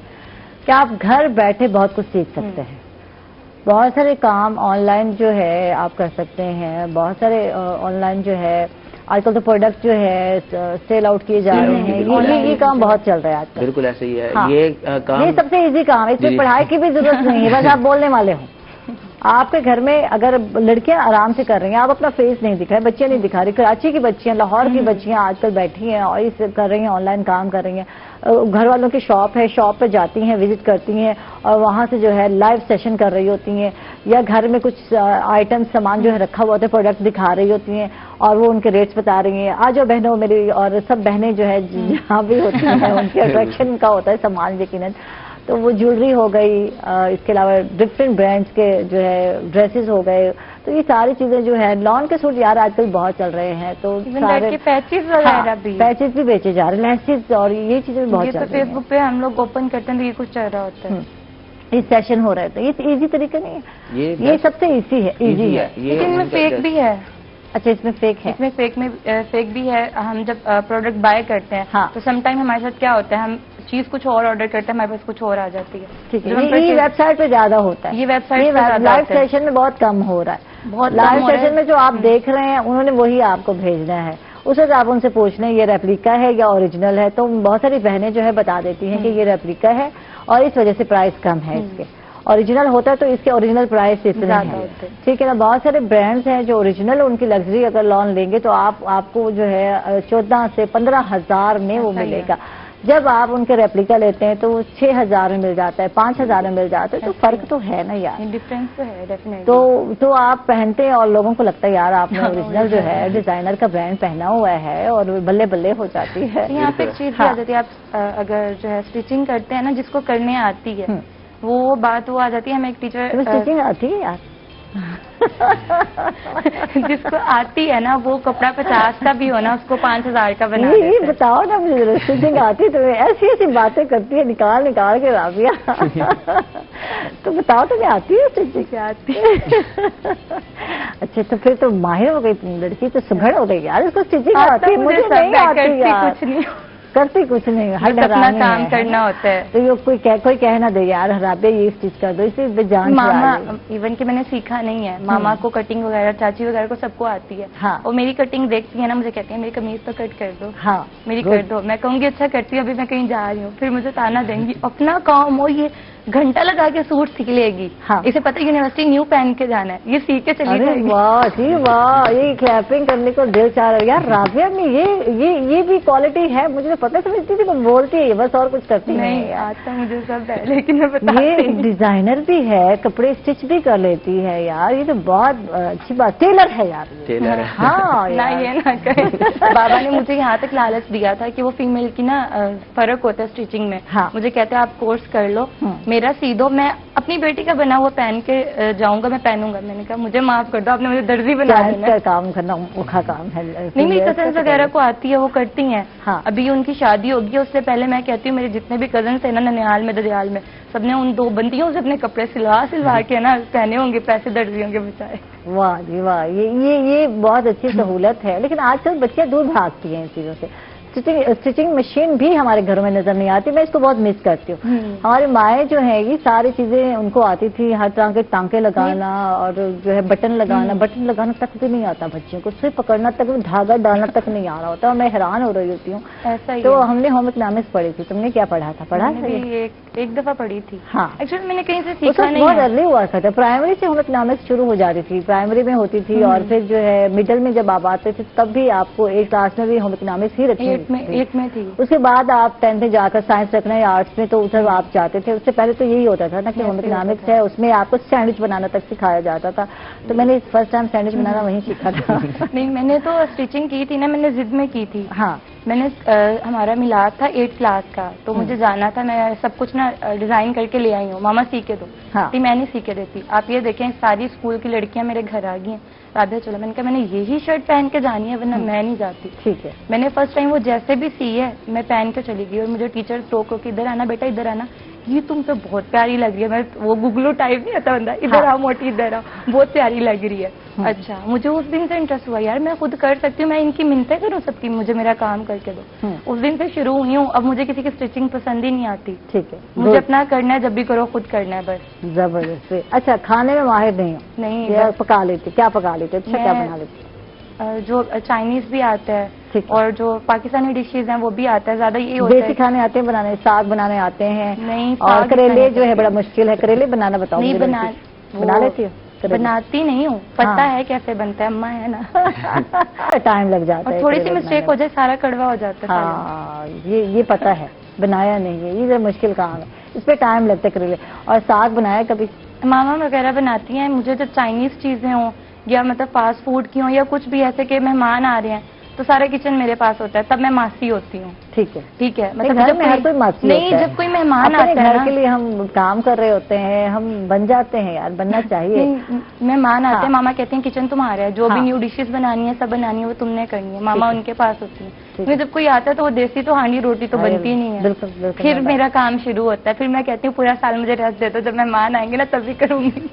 A: کہ آپ گھر بیٹھے بہت کچھ سیکھ سکتے ہیں. بہت سارے کام آن لائن جو ہے آپ کر سکتے ہیں, بہت سارے آن لائن جو ہے آج کل تو پروڈکٹ جو ہے سیل آؤٹ کیے جا رہے ہیں, یہ کام بہت چل رہا ہے آج کل.
B: بالکل ایسے ہی ہے, یہ کام
A: یہ سب سے ایزی کام ہے, اس میں پڑھائی کی بھی ضرورت نہیں ہے, بس آپ بولنے والے ہوں. آپ کے گھر میں اگر لڑکیاں آرام سے کر رہی ہیں, آپ اپنا فیس نہیں دکھا رہے, بچیاں نہیں دکھا رہی, کراچی کی بچیاں, لاہور کی بچیاں آج کل بیٹھی ہیں اور اس کر رہی ہیں, آن لائن کام کر رہی ہیں. گھر والوں کی شاپ ہے, شاپ پہ جاتی ہیں, وزٹ کرتی ہیں اور وہاں سے جو ہے لائیو سیشن کر رہی ہوتی ہیں, یا گھر میں کچھ آئٹم سامان جو ہے رکھا ہوا ہوتا ہے, پروڈکٹ دکھا رہی ہوتی ہیں اور وہ ان کے ریٹس بتا رہی ہیں. آ جاؤ بہنوں میری, اور سب بہنیں جو ہے جہاں بھی ہوتی ہیں ان کے اٹریکشن کا ہوتا ہے سامان یقیناً. تو وہ جیولری ہو گئی, اس کے علاوہ ڈفرینٹ برانڈس کے جو ہے ڈریسز ہو گئے, تو یہ ساری چیزیں جو ہے, لان کے سوٹ یار آج کل بہت چل رہے ہیں, تو سارے پیچز بھی بیچے جا رہے ہیں, لیسز اور یہ چیزیں بھی بہت چل رہی ہیں.
C: فیس بک پہ ہم لوگ اوپن کرتے ہیں تو یہ کچھ چل رہا ہوتا ہے,
A: یہ سیشن ہو رہے تھے. یہ ایزی طریقہ نہیں ہے, یہ سب سے ایزی ہے.
C: لیکن میں فیک بھی ہے.
A: اچھا, اس میں فیک ہے,
C: اس میں فیک بھی ہے. ہم جب پروڈکٹ بائی کرتے ہیں تو سم ٹائم ہمارے ساتھ کیا ہوتا ہے, ہم چیز کچھ اور آرڈر کرتے ہیں ہمارے پاس کچھ اور آ جاتی ہے.
A: ٹھیک ہے, یہ ویب سائٹ پہ زیادہ ہوتا ہے,
C: یہ ویب سائٹ
A: لائیو سیشن میں بہت کم ہو رہا ہے. بہت لائیو سیشن میں جو آپ دیکھ رہے ہیں انہوں نے وہی آپ کو بھیجنا ہے, اس وقت آپ ان سے پوچھ لیں یہ ریپلیکا ہے یا اوریجنل ہے, تو بہت ساری بہنیں جو ہے بتا دیتی ہیں کہ یہ ریپلیکا ہے اور اس وجہ سے پرائس کم ہے اس کے. اوریجنل ہوتا ہے تو اس کے اوریجنل پرائس اتنے ہیں. ٹھیک ہے نا, بہت سارے برانڈز ہیں جو اوریجنل ان کی لگژری اگر لون لیں گے تو آپ کو جو ہے 14 سے 15,000 میں وہ ملے گا. جب آپ ان کے ریپلیکا لیتے ہیں تو وہ 6,000 میں مل جاتا ہے, 5,000 میں مل جاتا ہے, تو فرق تو ہے نا یار,
C: ڈفرینس تو ہے ڈیفینیٹلی.
A: تو آپ پہنتے ہیں اور لوگوں کو لگتا ہے یار آپ نے اوریجنل جو ہے ڈیزائنر کا برانڈ پہنا ہوا ہے, اور بلے بلے ہو جاتی ہے.
C: یہاں پہ ایک چیز بھی آ جاتی ہے, آپ اگر جو ہے اسٹیچنگ کرتے ہیں نا, جس کو کرنے آتی ہے وہ بات وہ آ جاتی ہے. ہمیں ایک ٹیچر
A: اسٹیچنگ آتی ہے یار,
C: جس کو آتی ہے نا وہ کپڑا 50 کا بھی ہونا اس کو 5,000 کا بنا دیتے ہیں.
A: یہ بتاؤ نا مجھے, اسٹیچنگ آتی تو ایسی ایسی باتیں کرتی ہے نکال کے رابعہ, تو بتاؤ تو میں آتی ہے اسٹیچنگ آتی ہے. اچھا تو پھر تو ماہر ہو گئی لڑکی, تو سگڑ ہو گئی یار, اس کو اسٹیچنگ آتی ہے, مجھے نہیں آتی یار,
C: کچھ نہیں
A: کرتی کچھ نہیں,
C: اپنا کام کرنا ہوتا ہے.
A: تو یہ کوئی کہنا دے یار رابعہ یہ اسٹچ کر دو, اسے جان
C: ماما ایون کہ میں نے سیکھا نہیں ہے, ماما کو کٹنگ وغیرہ, چاچی وغیرہ کو سب کو آتی ہے, اور میری کٹنگ دیکھتی ہے نا, مجھے کہتی ہے میری قمیض تو کٹ کر دو, میری کر دو. میں کہوں گی اچھا کرتی ہوں, ابھی میں کہیں جا رہی ہوں, پھر مجھے تانا دیں گی اپنا کام ہو, یہ گھنٹہ لگا کے سوٹ سیکھ لے گی, اسے پتہ یونیورسٹی نیو پہن کے جانا ہے, یہ سیکھ کے چلی جائے گی.
A: واہ جی واہ, یہ کلیپنگ کرنے کو دل چاہ رہا ہے یار. رابعہ میں یہ بھی کوالٹی ہے, مجھے پتہ سمجھتی تھی بولتی ہے بس, اور کچھ کرتی
C: نہیں آتا مجھے سب ہے, لیکن میں بتا
A: یہ ڈیزائنر بھی ہے, کپڑے اسٹچ بھی کر لیتی ہے یار, یہ تو بہت اچھی بات. ٹیلر ہے یار,
B: ٹیلر ہے.
A: ہاں
C: نہ یہ نہ کہیں. بابا نے مجھے یہاں تک لالچ دیا تھا کہ وہ فیمیل کی نا فرق ہوتا ہے اسٹیچنگ میں, مجھے کہتے ہیں آپ کورس کر لو, میرا سی دو, میں اپنی بیٹی کا بنا ہوا پہن کے جاؤں گا, میں پہنوں گا. میں نے کہا مجھے معاف کر دو, آپ نے مجھے درزی بنا دینا.
A: کام کرنا اوکھا کام ہے.
C: نہیں میری کزنس وغیرہ کو آتی ہے, وہ کرتی ہیں. ابھی ان کی شادی ہوگی, اس سے پہلے میں کہتی ہوں میرے جتنے بھی کزنس ہیں نا ننیال میں, دریال میں, سب نے ان 2 بندیوں سے اپنے کپڑے سلوا کے نا پہنے ہوں گے, پیسے درزیوں کے بچائے.
A: واہ جی واہ, یہ بہت اچھی سہولت ہے. لیکن آج کل بچے دور بھاگتی ہیں ان چیزوں سے. اسٹیچنگ مشین بھی ہمارے گھروں میں نظر نہیں آتی, میں اس کو بہت مس کرتی ہوں. ہماری مائیں جو ہیں یہ ساری چیزیں ان کو آتی تھی, ہر طرح کے ٹانکے لگانا اور جو ہے بٹن لگانا تک بھی نہیں آتا بچوں کو, صرف پکڑنا تک, دھاگا ڈالنا تک نہیں آ رہا ہوتا, اور میں حیران ہو رہی ہوتی ہوں. تو ہم نے ہوم اکنامکس پڑھی تھی, تم نے کیا پڑھا تھا؟
C: ایک دفعہ پڑھی تھی.
A: ہاں
C: ایکچولی میں نے کہیں سے سیکھا نہیں.
A: بہت ارلی ہوا تھا, پرائمری سے ہوم اکنامکس شروع ہو جاتی تھی, پرائمری میں ہوتی تھی, اور پھر جو ہے مڈل میں جب آپ آتے تھے تب بھی آپ کو 8 کلاس میں بھی ہوم اکنامکس ہی رکھی.
C: 8 میں تھی.
A: اس کے بعد آپ 10th میں جا کر سائنس رکھنا یا آرٹس میں, تو ادھر آپ جاتے تھے. اس سے پہلے تو یہی ہوتا تھا نا کہ ہوم اکنامکس ہے, اس میں آپ کو سینڈوچ بنانا تک سکھایا جاتا تھا. تو میں نے فرسٹ ٹائم سینڈوچ بنانا وہیں سیکھا تھا.
C: نہیں میں نے تو اسٹیچنگ کی تھی نا, میں نے ضد میں کی تھی.
A: ہاں
C: میں نے ہمارا میلاد تھا 8 کلاس کا, تو مجھے جانا تھا, میں سب کچھ نا ڈیزائن کر کے لے آئی ہوں, ماما سی کے دو. میں نہیں سی کے دیتی. آپ یہ دیکھیں ساری اسکول کی لڑکیاں میرے گھر آ گئی ہیں, رابعہ چلو. میں نے کہا میں نے یہی شرٹ پہن کے جانی ہے, ورنہ میں نہیں جاتی.
A: ٹھیک ہے. میں
C: نے فرسٹ ٹائم وہ جیسے بھی سی ہے میں پہن کے چلی گئی, اور مجھے ٹیچر روک کے ادھر آنا بیٹا, ادھر آنا, یہ تم پہ بہت پیاری لگ رہی ہے. میں وہ گگلو ٹائپ نہیں آتا بندہ, ادھر آؤ موٹی, ادھر آؤ, بہت پیاری لگ رہی ہے. اچھا مجھے اس دن سے انٹرسٹ ہوا یار میں خود کر سکتی ہوں, میں ان کی منتیں کروں سب کی, مجھے میرا کام کر کے دو. اس دن سے شروع ہوئی ہوں. اب مجھے کسی کی اسٹیچنگ پسند ہی نہیں آتی. ٹھیک ہے, مجھے اپنا کرنا ہے, جب بھی کرو خود کرنا ہے بس.
A: زبردست. اچھا کھانے میں ماہر نہیں ہو؟ نہیں. پکا لیتے, کیا پکا لیتے؟ اچھا کیا بنا لیتے؟
C: جو چائنیز بھی آتا ہے اور جو پاکستانی ڈشز ہیں وہ بھی آتا ہے. زیادہ یہ ہوتا ہے
A: دیسی کھانے آتے ہیں بنانے, ساگ بنانے آتے ہیں. نہیں, اور کریلے جو ہے بڑا مشکل ہے, کریلے بنانا بتاؤ.
C: نہیں
A: بنا لیتی ہو؟
C: بناتی نہیں ہوں, پتہ ہے کیسے بنتا ہے, اماں ہے نا.
A: ٹائم لگ جاتا ہے,
C: تھوڑی سی مسٹیک ہو جائے سارا کڑوا ہو جاتا ہے.
A: ہاں یہ پتہ ہے, بنایا نہیں ہے, یہ مشکل کام ہے, اس پہ ٹائم لگتا ہے. کریلے اور ساگ بنایا کبھی؟
C: ماما وغیرہ بناتی ہیں. مجھے جب چائنیز چیزیں ہوں یا مطلب فاسٹ فوڈ کی ہوں یا کچھ بھی ایسے کہ مہمان آ رہے ہیں, تو سارا کچن میرے پاس ہوتا ہے, تب میں ماسی ہوتی ہوں.
A: ٹھیک ہے,
C: ٹھیک ہے.
A: مطلب گھر میں ہر کوئی ماسی
C: نہیں, جب کوئی مہمان آتا ہے
A: گھر کے لیے ہم کام کر رہے ہوتے ہیں, ہم بن جاتے ہیں یار, بننا چاہیے.
C: مہمان آتے ہیں, ماما کہتے ہیں کچن تمہارا ہے, جو بھی نیو ڈشز بنانی ہے سب بنانی ہے وہ تم نے کرنی ہے. ماما ان کے پاس ہوتی ہے. جب کوئی آتا ہے تو وہ دیسی تو ہانڈی روٹی تو بنتی نہیں ہے.
A: بالکل.
C: پھر میرا کام شروع ہوتا ہے, پھر میں کہتی ہوں پورا سال مجھے ریسٹ دے دو, جب مہمان آئیں گے نا تب بھی کروں گی.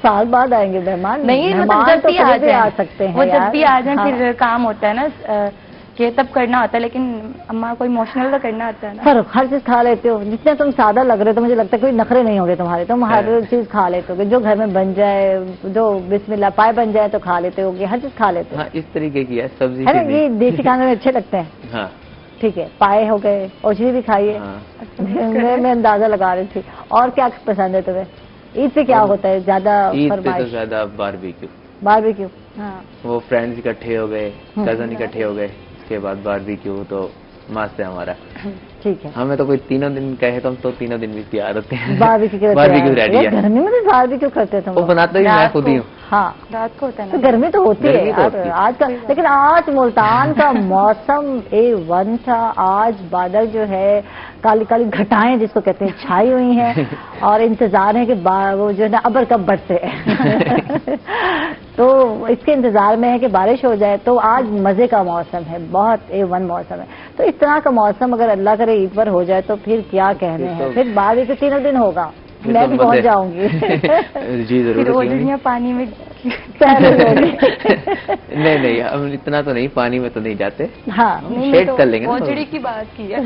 A: سال بعد آئیں گے مہمان؟
C: نہیں, جب بھی آ جائیں, وہ جب بھی آ جائیں پھر کام ہوتا ہے نا. کہ تب کرنا ہوتا ہے، لیکن اماں کو ایموشنل تو کرنا ہوتا ہے نا.
A: فرق ہر چیز کھا لیتے ہو، جتنے تم سادہ لگ رہے تو مجھے لگتا ہے کوئی نخرے نہیں ہو گے تمہارے، تم ہر چیز کھا لیتے ہو، جو گھر میں بن جائے، جو بسم اللہ پائے بن جائے تو کھا لیتے ہو گے، ہر چیز کھا لیتے ہو.
B: ہاں اس طریقے کی ہے سبزی
A: ہے نا، یہ دیسی کھانے میں اچھے لگتے ہیں.
B: ہاں
A: ٹھیک ہے، پائے ہو گئے، اوچھلی بھی کھائیے. میں اندازہ لگا رہی تھی. اور کیا پسند ہے تمہیں؟ عید پہ کیا ہوتا ہے زیادہ
B: فرمائش؟ عید پہ تو زیادہ باربیکیو.
A: باربیکیو، ہاں
B: وہ فرینڈز اکٹھے ہو گئے، کزن اکٹھے ہو گئے، اس کے بعد باربیکیو تو مست ہے ہمارا.
A: ٹھیک ہے.
B: ہمیں تو کوئی تینوں دن کہے تو ہم تو تینوں دن بھی تیار ہوتے ہیں.
A: باربیکیو ریڈی ہے. گرمی میں بھی باربیکیو کرتے تھے.
B: وہ بناتے ہی میں خود ہی ہوں.
A: ہاں
C: رات کو ہوتا ہے نا.
A: گرمی تو ہوتی ہے آج کل، لیکن آج ملتان کا موسم A1 تھا. آج بادل جو ہے کالی کالی گھٹائیں جس کو کہتے ہیں چھائی ہوئی ہیں، اور انتظار ہے کہ وہ جو ہے نا ابر کب برسے. تو اس کے انتظار میں ہے کہ بارش ہو جائے. تو آج مزے کا موسم ہے، بہت A1 موسم ہے. تو اس طرح کا موسم اگر اللہ کرے عید پر ہو جائے تو پھر کیا کہنے ہیں. پھر بارش تو تینوں دن ہوگا، میں بھی پہنچ جاؤں گی.
B: جی ضرور.
C: پانی میں
B: نہیں ہم اتنا تو نہیں، پانی میں تو نہیں جاتے.
A: ہاں
B: شیڈ کر لیں گے.
C: اوجڑی کی بات کی ہے.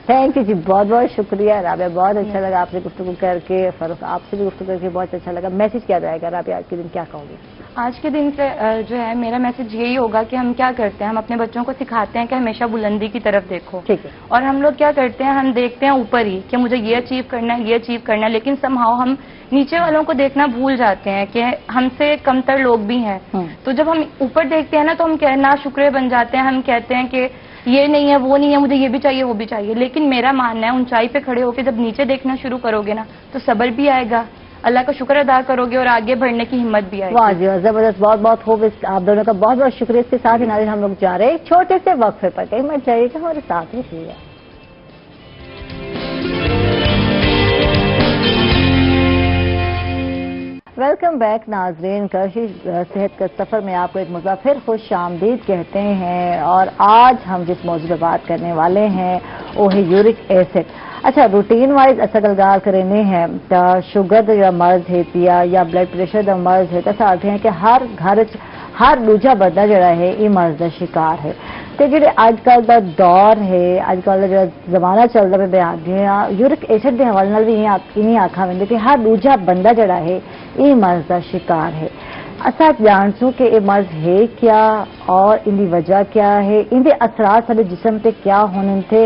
A: تھینک یو جی، بہت بہت شکریہ رابعہ، بہت اچھا لگا آپ سے گفتگو کر کے. فاروق آپ سے بھی گفتگو کر کے بہت اچھا لگا. میسج کیا جائے گا رابعہ آج کے دن، کیا کہو گی؟
C: آج کے دن سے جو ہے میرا میسج یہی ہوگا کہ ہم کیا کرتے ہیں، ہم اپنے بچوں کو سکھاتے ہیں کہ ہمیشہ بلندی کی طرف دیکھو.
A: ٹھیک ہے.
C: اور ہم لوگ کیا کرتے ہیں، ہم دیکھتے ہیں اوپر ہی کہ مجھے یہ اچیو کرنا ہے، یہ اچیو کرنا ہے، لیکن سمہاؤ ہم نیچے والوں کو دیکھنا بھول جاتے ہیں کہ ہم سے کمتر لوگ بھی ہیں. تو جب ہم اوپر دیکھتے ہیں نا تو ہم ناشکرے بن جاتے ہیں. ہم کہتے ہیں کہ یہ نہیں ہے، وہ نہیں ہے، مجھے یہ بھی چاہیے، وہ بھی چاہیے. لیکن میرا ماننا ہے اونچائی پہ کھڑے ہو کے جب نیچے دیکھنا شروع کرو گے نا تو صبر بھی آئے گا، اللہ کا شکر ادا کرو گے، اور آگے بڑھنے کی ہمت بھی آئے گی.
A: واہ جی، زبردست. بہت بہت خوب. آپ دونوں کا بہت بہت شکریہ. اس کے ساتھ ہی ناظرین ہم لوگ جا رہے ہیں ایک چھوٹے سے وقفے پر. کہیں مت جائیے گا، ہمارے ساتھ ہی رہیے. ویلکم بیک ناظرین. کرشی صحت کا سفر میں آپ کو ایک مرتبہ پھر خوش آمدید کہتے ہیں. اور آج ہم جس موضوع پہ بات کرنے والے ہیں وہ ہے یورک ایسڈ. اچھا، روٹین وائز ایسا گلگار کرنے ہیں شوگر یا مرض ہے پیا یا بلڈ پریشر دا مرض ہے. ایسا آتے ہیں کہ ہر گھر ہر دوجا بندہ جڑا ہے یہ مرض کا شکار ہے. تو جڑے اج کل دا دور ہے، اج کل دا جو زمانہ چل رہا ہے، یورک ایسڈ کے حوالے نال بھی انہیں آخا ویندے کہ ہر دوجا بندہ جڑا ہے یہ مرض کا شکار ہے. اصا جانسوں کہ یہ مرض ہے کیا اور ان کی وجہ کیا ہے، ان کے اثرات سارے جسم پہ کیا ہونے تھے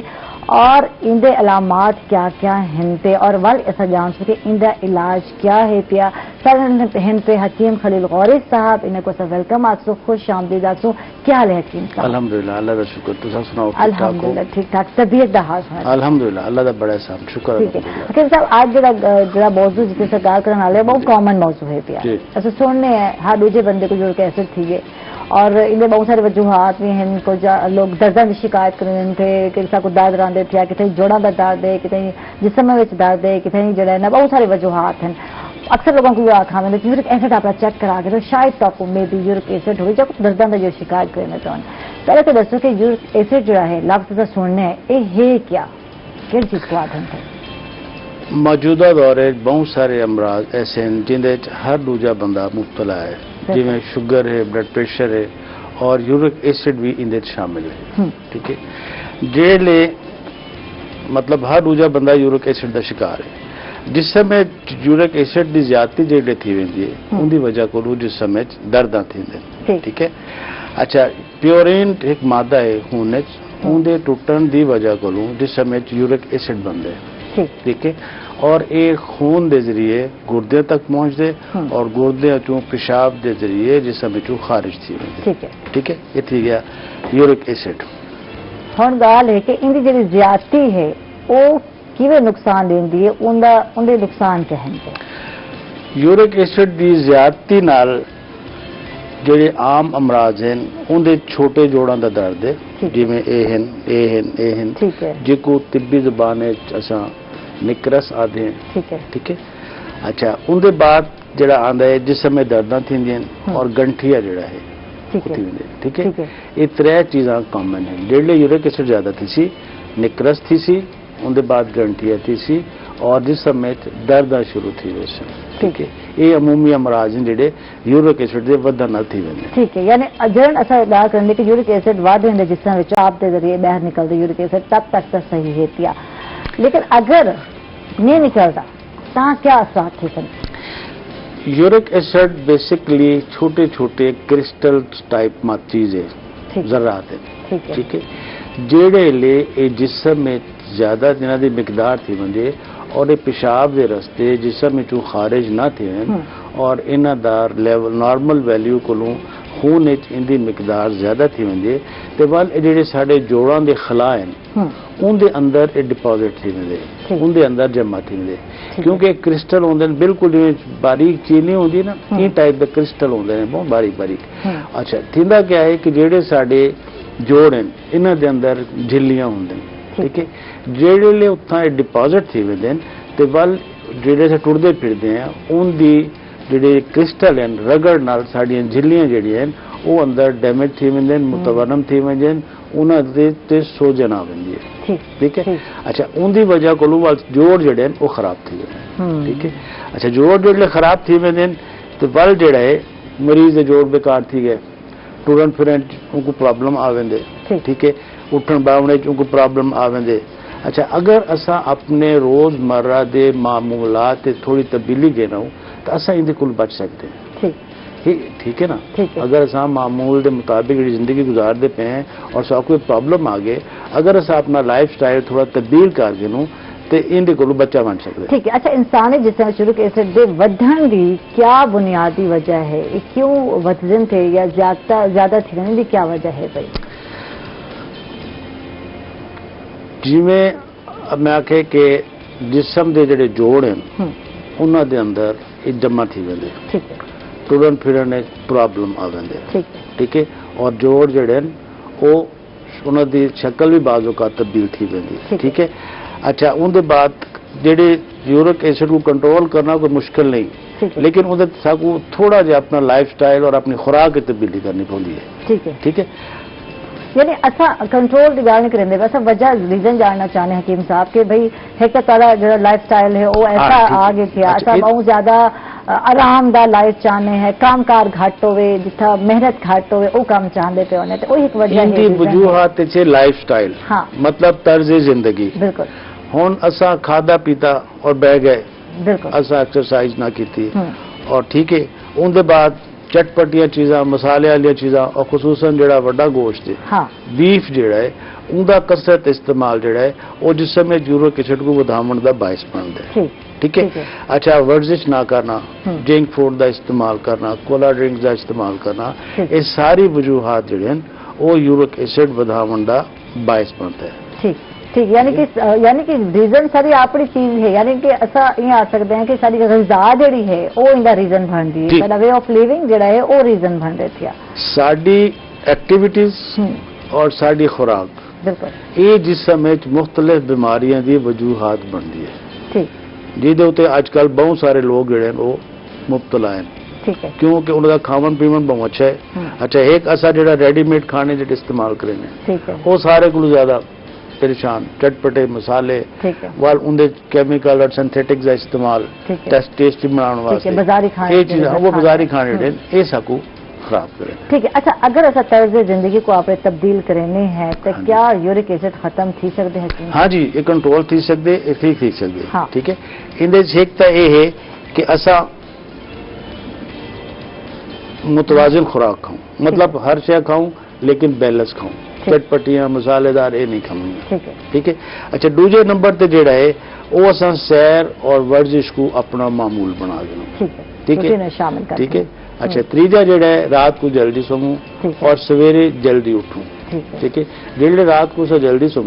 A: اور ان کے علامات کیا کیا ہیں، اور ول ایسا جانسوں کہ ان کا علاج کیا ہے پیا. ہند پہ حکیم خلیل غوری صاحب، انہیں کو سب ویلکم آسو، خوش آمدید آسو. کیا حال ہے حکیم صاحب؟
D: الحمدللہ اللہ کا شکر. تو سناؤ؟
A: الحمدللہ ٹھیک ٹھاک. طبیعت دا حال ہے؟
D: الحمدللہ اللہ کا بڑا احسان، شکر.
A: ٹھیک ہے حکیم صاحب، آج جڑا موضوع جتنے سرکار کرنے والے بہت کامن موضوع ہے پیا. ایسے سننے ہیں ہر دوجے بندے کو یورک ایسڈ تھی ہے، اور ان میں بہت سارے وجوہات بھی ہیں. کو لوگ درداں کی شکایت کرتے تھے کہ کسی کو درد رہتے تھے، کتنے جوڑوں کا درد ہے، کتنے جسم میں درد ہے، کتنے جڑا ہے نا بہت سارے وجوہات ہیں. اکثر لوگوں کو یہ آخا میں یورک ایسڈ آپ چیک کرا کے تو شاید تو آپ کو مے بی یورک ایسڈ ہوئی جب دردوں کا جو شکایت کرنا چاہوں. پہلے تو دسو کہ یورک ایسڈ جو ہے لفظ کا سننے یہ ہے کیا، کس چیز کو آدھن تھے؟
D: موجودہ دور بہت سارے امراض ایسے ہیں جن ہر دوجا بندہ مبتلا ہے، جی میں شوگر ہے، بلڈ پریشر ہے، اور یورک ایسڈ بھی اندر شامل ہے. ٹھیک ہے، جیلے مطلب ہر دوجا بندہ یورک ایسڈ کا شکار ہے. جس سمے یورک ایسڈ کی زیادتی جیڑے تھی ویندی ہے ان کی وجہ کو جس سمے درداں تھیندے. ٹھیک ہے. اچھا، پیورین ایک مادہ ہے خون ان دے ٹوٹن دی وجہ کو جس سمے یورک ایسڈ بنتے. ٹھیک ہے، اور یہ خون دے ذریعے گردے تک پہنچ دے اور گردے چوں پیشاب دے ذریعے جسم چوں خارج تھی ویندی. ٹھیک ہے، یہ تھی گیا یورک ایسڈ.
A: ہن گال ہے کہ ان دی جڑی زیادتی ہے وہ کیویں نقصان دیندی ہے، ان دے نقصان کیا ہیں؟
D: یورک ایسڈ دی زیادتی نال جڑے عام امراض ہیں ان دے چھوٹے جوڑاں دا درد ہے، جی میں اے ہن جی کو طبی زبان اساں نکرس آدھے ہیں. ٹھیک ہے. اچھا، ان دے بعد جڑا آندا ہے جسم میں درداں تھیندیاں اور گنٹھیا جڑا ہے. ٹھیک ہے، یہ ترے چیزاں کامن ہیں. جڑے یورک ایسڈ زیادہ تھی سی، نکرس تھی سی، ان دے بعد گنٹھیا تھی سی، اور جسم میں درد شروع تھی ویسے ٹھیک ہے یہ عمومی امراض ہیں جڑے یورک ایسڈ دے ودن نال تھی ویندے
A: ٹھیک ہے یعنی جڑن اسا ادا کرنے کہ یورک ایسڈ ود ویندے جسم وچ آپ دے ذریعے باہر نکلدے یورک ایسڈ تب تک تو صحیح ہے تیا لیکن اگر نہیں نکلتا تا کیا اثرات تھے
D: یورک ایسڈ بیسکلی چھوٹے چھوٹے کرسٹل ٹائپ چیز ہے ذرات ہیں ٹھیک ہے جڑے لے اے جسم میں زیادہ جنہاں دی مقدار تھی وندے اور یہ پیشاب دے رستے جسم میں خارج نہ تھے اور انہاں دا لیول نارمل ویلیو کولوں خون ان دی مقدار زیادہ تھی وندے تے ول جڑے ساڈے جوڑاں دے خلا ہیں ان دے اندر یہ ڈپازٹ تھی وندے ان دے اندر جمع تھی وندے کیونکہ کرسٹل ہوندے بالکل جویں باریک چینی ہوندی نا این ٹائپ دے کرسٹل ہوندے ہیں بہت باریک باریک اچھا تھیندا کیا ہے کہ جڑے ساڈے جوڑ ہیں انہاں دے اندر جھلیاں ہوندے ٹھیک ہے جڑے لے اتھاں ڈپازٹ تھی وندے تے ول جڑے سے ٹردے پھردے ہیں ان دی جڑے کرسٹل ہیں رگڑ نال ساڈیاں جھلیاں جڑیاں ہیں وہ اندر ڈیمیج تھی وندے متورم تھی وندے انہاں دے تے سوجن آ ویندی ہے ٹھیک ہے اچھا ان دی وجہ کولوں جوڑ جڑے ہیں وہ خراب تھی ویندے ٹھیک ہے اچھا جوڑ جڑے خراب تھی ویندے تے ول جڑا ہے مریض دے جوڑ بیکار تھی گئے ٹرن پھرن ان کو پرابلم آ ویندے ٹھیک ہے اٹھن باونے ان کو پرابلم آ ویندے اچھا اگر اسا اپنے روز مرہ دے معمولات تے تھوڑی تبدیلی دینا ہو تو اسا ان دے کل بچ سکتے ہیں ٹھیک ہے نا اگر اسا معمول دے مطابق زندگی گزار دے پہ ہیں اور سا کوئی پرابلم آ گئے اگر اسا اپنا لائف سٹائل تھوڑا تبدیل کر کے نو تے ان دے کول بچہ بن سکتے ہیں
A: ٹھیک ہے اچھا انسانی جسم یورک ایسڈ دے ودھن دی کیا بنیادی وجہ ہے کیوں ودھن تھے یا زیادہ تھی دی کیا وجہ ہے بھائی
D: جی میں آکھے کہ جسم دے جڑے جوڑ ہیں انہاں دے اندر یہ جمع تھی ویندے ٹرن پھرن پرابلم آ ویندے ٹھیک ہے اور جوڑ جڑے ہیں وہ انہاں دی شکل بھی بعض اوقات تبدیل تھی ویندی ٹھیک ہے اچھا ان دے بعد جڑے یورک ایسڈ کو کنٹرول کرنا کوئی مشکل نہیں لیکن ان دے ساکو تھوڑا جہا اپنا لائف سٹائل اور اپنی خوراک کی تبدیلی کرنی پوندی ہے ٹھیک ہے
A: یعنی اچھا کنٹرول کی گل نہیں کریں اصا وجہ ریزن جاننا چاہتے ہیں حکیم صاحب کہ بھائی ایک تو تعالیٰ جو لائف سٹائل ہے وہ ایسا آگے کیا اچھا بہت زیادہ آرام دہ لائف چاہنے ہیں کام کار گھٹ ہوئے جتھا محنت گھٹ ہوئے وہ کام چاہتے پہ ہونے تو ایک وجہ ہے
D: وجوہات چھے لائف سٹائل مطلب طرز زندگی
A: بالکل
D: ہون اسا کھادا پیتا اور بہ گئے بالکل اسا ایکسرسائز نہ کیتی اور ٹھیک ہے ان دے بعد چٹ پٹیاں چیزاں مسالے والی چیزاں اور خصوصاً جڑا وڈا گوشت ہے بیف جڑا ہے ان دا کثرت استعمال جڑا ہے وہ جسم میں یورک ایسڈ کو ودھاون دا باعث بندا ہے ٹھیک ہے اچھا ورزش نہ کرنا جنک فوڈ دا استعمال کرنا کولا ڈرنکس دا استعمال کرنا یہ ساری وجوہات جڑے ہیں وہ یورک ایسڈ ودھاون دا باعث بنتا ہے
A: ٹھیک یعنی کہ ریزن ساری اپنی چیز ہے یعنی کہ ایسا یہ آ سکتے ہیں کہ ساری غذا جڑی ہے وہ ان کا ریزن بن رہی ہے سارا وے آف لیونگ جڑا ہے وہ ریزن بن رہے تھے
D: ساری ایکٹیویٹیز اور ساری خوراک بالکل یہ جسم میں مختلف بیماریاں دی وجوہات بنتی ہے جہد اج کل بہت سارے لوگ جڑے ہیں وہ مبتلا ہیں کیونکہ انہوں کا کھاون پیون بہت اچھا ہے اچھا ایک ایسا جڑا ریڈی میڈ کھانے جڑے استعمال کریں وہ سارے کو زیادہ پریشان چٹ پٹے مسالے وال ان دے کیمیکل اور سنتھیٹک دا استعمال ٹیسٹی بنانے واسطے یہ چیزاں وہ بازاری کھانے دین یہ سکو خراب کریں
A: ٹھیک ہے اچھا اگر ایسا طرز زندگی کو آپ نے تبدیل کرنے ہیں تو کیا یورک ایسڈ ختم تھی سکتے ہیں
D: ہاں جی یہ کنٹرول تھی سکتے ٹھیک تھی سکتے ٹھیک ہے ان دے ایک تو یہ ہے کہ اسا متوازن خوراک کھاؤں مطلب ہر شے کھاؤں لیکن بیلنس کھاؤں چٹ پٹیاں مسالے دار یہ نہیں کھاؤں ٹھیک ہے اچھا دوسرے نمبر تے جڑا ہے وہ اساں سیر اور ورزش کو اپنا معمول بنا دینا ٹھیک ہے ٹھیک ہے اچھا تیجا جڑا ہے رات کو جلدی سوؤں اور سویرے جلدی اٹھوں ٹھیک ہے جڑے رات کو سا جلدی سو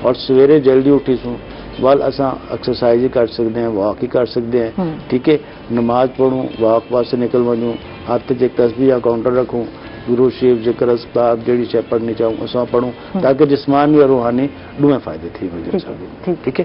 D: اور سویرے جلدی اٹھی سو وال اساں ایکسرسائز کر سکتے ہیں واک ہی کر سکتے ہیں ٹھیک ہے نماز پڑھوں واک واسطے نکل ونجوں ہاتھ ایک تسبیح یا کاؤنٹر رکھوں گرو شیف ذکر اسباب جڑی شے پڑھنی چاہوں اساں پڑھوں تاکہ جسمانی اور روحانی دونوں فائدے تھی وجہ ٹھیک ہے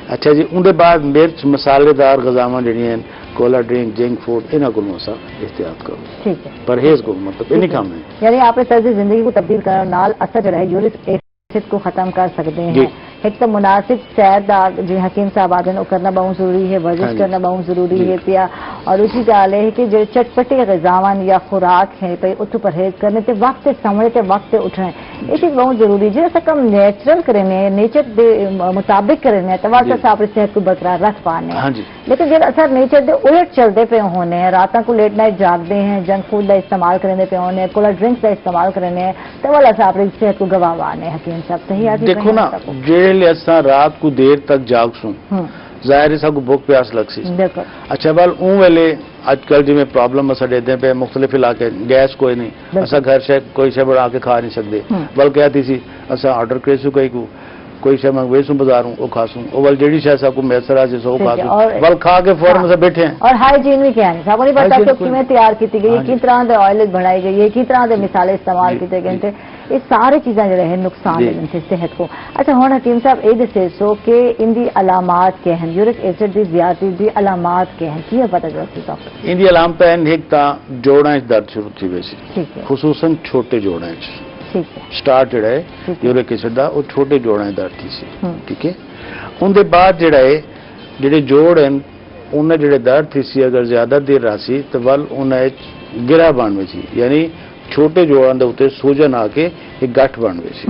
D: اچھا جی ان دے بعد مرچ مسالے دار غذاواں جڑی ہیں کولا ڈرنک جنک فوڈ انہاں کو اساں احتیاط کرو ٹھیک ہے پرہیز کو مطلب یہ نہیں کام ہے
A: یعنی آپ نے طرز زندگی کو تبدیل کرنے نال اثر جڑا ہے یورک ایسڈ کو ختم کر سکتے ہیں ایک تو مناسب سیر دا جو حکیم صاحب آدھے کرنا بہت ضروری ہے, ورزش کرنا بہت ضروری ہے پیا, اور اسی گال ہے کہ جو چٹپٹی غذاواں یا خوراک ہے پہ اتو پرہیز کرنے تے وقت سمجھے تے وقت اٹھنے یہ چیز بہت ضروری جی ایسا کم نیچرل کرنے نیچر دے مطابق کرنے تو واقعہ سے اپنی صحت کو برقرار رکھ پانے لیکن جب اثر نیچر دے الٹ چلتے پہ ہونے ہیں, راتوں کو لیٹ نائٹ جاگتے ہیں, جنک فوڈ کا استعمال کرنے پہ ہونے, کولر ڈرنکس کا استعمال کرنے تو والا سے اپنی صحت کو گواوانے. حکیم صاحب صحیح آدمی
D: دیکھو نا جیلے اساں رات کو دیر تک جاگ سوں ظاہر ہے سب کو بھوک پیاس لگ سی. اچھا بل اون ویلے اج کل جی میں پرابلم اسا دے پہ مختلف علاقے گیس کوئی نہیں اسا گھر سے کوئی شے بنا کے کھا نہیں سکتے بلکہ آتی سی اسا آرڈر کرے سو کوئی شے منگوے سوں بازاروں وہ کھا سوں او ول جیڑی شے سب کو میسر آ سو کھا سوں بل کھا کے فوراً سے بیٹھے ہیں. اور
A: ہائیجین بھی کیا ہے سب نہیں پتا کہ کیویں تیار کیتی گئی کی طرح دے آئل بنائی گئی ہے کی طرح دے مثالیں استعمال کیتے گئے تھے یہ ساری چیزیں جو ہے نقصان دیں صحت کو. اچھا ہوں حکیم صاحب یہ دسے سو کہ ان دی علامات کے ہیں یورک ایسڈ دی زیادتی دی علامات کے ہیں کی پتہ چلتی ڈاکٹر؟
D: ان دی علامت ہیں ایک تا جوڑاں درد شروع تھی ویسی خصوصاً چھوٹے جوڑاں سٹارٹ جڑا ہے یورک ایسڈ دا وہ چھوٹے جوڑاں درد تھی سی ٹھیک ہے. ان دے بعد جڑا ہے جڑے جوڑ ہیں انہیں جڑے درد تھی سی اگر زیادہ دیر راسی تو ول انہیں گرا بن ویسی یعنی چھوٹے جوڑاں دے اوتے سوجن آ کے ایک گٹھ بن ویسی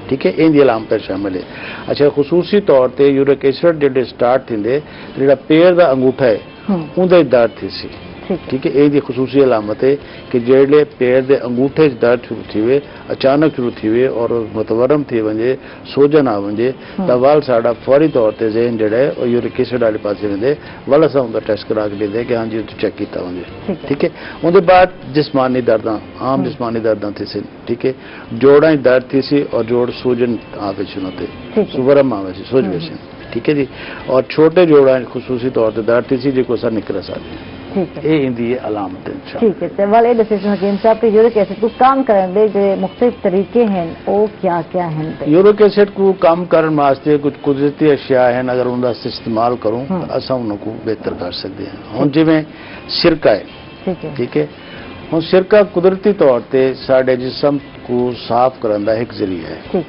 D: ٹھیک ہے. ان دی علامت شامل ہے. اچھا خصوصی طور تے یورک ایسڈ جڑے سٹارٹ تھندے جڑا پیر دا انگوٹھا ہے اون دے درد تھی سی ٹھیک ہے. یہ دی خصوصی علامت ہے کہ جڑے پیر دے انگوٹھے درد شروع تھی ہوئے اچانک شروع تھی ہوئے اور متورم تھی ونجے سوجن آ ونجے تو وال ساڈا فوری طور تے ذہن جڑا ہے اور یورک ایسڈ والے پاسے ویندے ول اساں اوندا ٹیسٹ کرا کے دے کہ ہاں جی چیک کیتا ونجے ٹھیک ہے. ان دے بعد جسمانی درداں عام جسمانی درداں تھی سی ٹھیک ہے. جوڑاں درد تھی سی اور جوڑ سوجن آ وچ تے سورم آ وچ سوج وچ ٹھیک ہے جی. اور چھوٹے جوڑاں خصوصی طور تے درد تھی سی جے کو سر نکل سکدے علامت
A: ٹھیک ہے. والے حکیم صاحب کہ یورک ایسڈ کو کام کرنے دے جو مختلف طریقے ہیں وہ کیا کیا ہیں؟
D: یورک ایسڈ کو کام کرنے واسطے کچھ قدرتی اشیاء ہیں اگر ان کا استعمال کروں تو اصا ان کو بہتر کر سکتے ہیں. ہوں جی سرکہ ہے ٹھیک ہے. ہوں سرکہ قدرتی طور تے سارے جسم کو صاف کرنے کا ایک ذریعہ ہے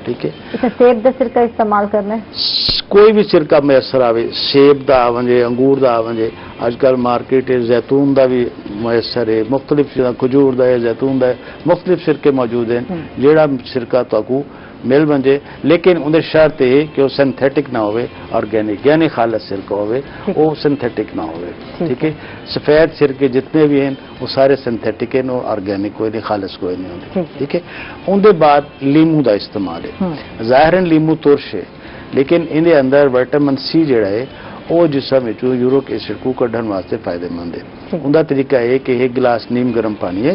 D: ٹھیک ہے.
A: سیب دا سرکہ استعمال کرنا ہے
D: کوئی بھی سرکہ میسر آوے سیب دا آونجے انگور دا آونجے آج کل مارکیٹ ہے زیتون دا بھی میسر ہے مختلف کھجور دا ہے زیتون دا ہے مختلف سرکے موجود ہیں جیڑا سرکہ تو کو مل بنجے لیکن اندر شرط ہے کہ وہ سنتھیٹک نہ ہوئے آرگینک یعنی خالص سرکہ ہوئے وہ سنتھیٹک نہ ہوئے ٹھیک ہے. سفید سرکے جتنے بھی ہیں وہ سارے سنتھیٹک ہیں اور آرگینک کوئی نہیں خالص کوئی نہیں ہوتے ٹھیک ہے. اندر بعد لیمو دا استعمال ہے ظاہراً لیمو ترش ہے لیکن ان دے اندر وٹامن سی جڑا ہے وہ جسم یورک ایسڈ کو کڈن واسطے فائدہ مند ہے. ان کا طریقہ ہے کہ ایک گلاس نیم گرم پانی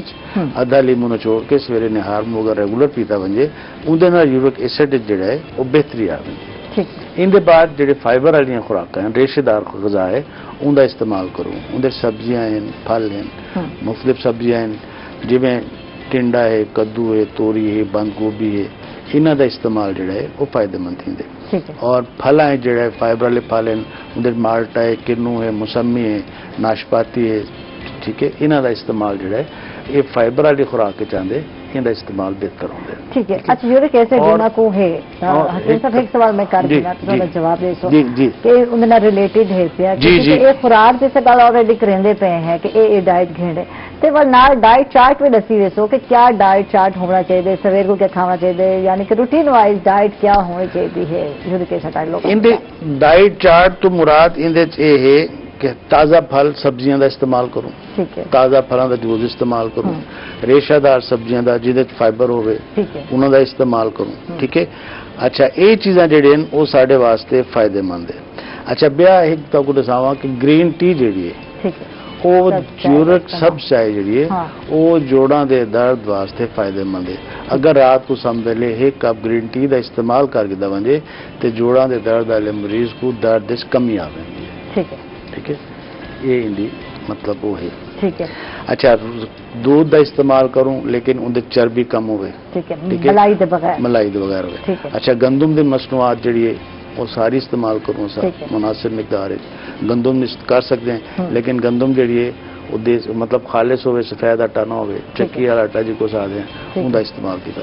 D: ادھا لیمو نچوڑ کے سویرے نہار میں اگر ریگولر پیتا بنجے اندر یورک ایسڈ جڑا ہے وہ بہتری آ گئی. ان دے بعد جڑے فائبر والی خوراک ہیں ریشے دار غذا ہے ان کا استعمال کروں. اندر سبزیاں ہیں پھل ہیں مختلف سبزیاں ہیں جی ٹنڈا ہے کدو ہے توری ہے بند گوبھی ہے انہوں کا استعمال جڑا ہے وہ فائدہ مند تھے. اور پھل ہیں جڑا ہے فائبر والے پھل ہیں اندر مالٹا ہے کنو ہے موسمی ہے ناشپاتی ہے ٹھیک ہے. انہوں کا استعمال جڑا ہے یہ فائبر والی خوراک چاہتے ان کا استعمال بہتر ہوتا ہے ٹھیک ہے.
A: اچھا یورک ایسڈ جنہاں کو ہے حکیم صاحب ایک سوال میں کر دینا تو جواب دے سو کہ ان نال ریلیٹڈ ہے پیا کہ یہ خوراک جیسے گل آلریڈی کرندے پے ہیں کہ یہ ڈائٹ گھنڈے تے ول نال ڈائٹ چارٹ بھی دسی ویسو کہ کیا ڈائٹ چارٹ ہونا چاہیے سویر کو کیا کھانا چاہیے یعنی کہ روٹین وائز ڈائٹ کیا ہونی چاہیے ہے یورک ایسڈ والے لوگ.
D: ان ڈائٹ چارٹ تو مراد ان یہ ہے کہ تازہ پھل سبزیاں دا استعمال کروں تازہ پھلاں دا جوس استعمال کروں ریشہ دار سبزیاں دا جہدے فائبر ہوئے انہوں دا استعمال کروں ٹھیک ہے. اچھا یہ چیزاں جڑی ہیں وہ سارے واسطے فائدے مند ہے. اچھا بیا ایک تو کو دساواں کہ گرین ٹی جڑی ہے وہ یورک سب چائے جڑی ہے وہ جوڑاں دے درد واسطے فائدے مند ہے. اگر رات کو سمجھے ایک کپ گرین ٹی دا استعمال کر کے دونجے تو جوڑاں دے درد والے مریض کو درد کمی آ گئی ٹھیک ہے. یہ اندی مطلب وہ ہے ٹھیک ہے. اچھا دودھ دا استعمال کروں لیکن اندر چربی کم ہوئے ٹھیک ہے ملائی دے بغیر ہوئے. اچھا گندم دی مصنوعات جڑی ہے وہ ساری استعمال کروں سر مناسب مقدار ہے. گندم کر سکتے ہیں لیکن گندم جڑی ہے وہ مطلب خالص ہوئے سفید آٹا نہ ہوئے چکی والا آٹا جی کو ساتھ ہیں ان کا استعمال کیا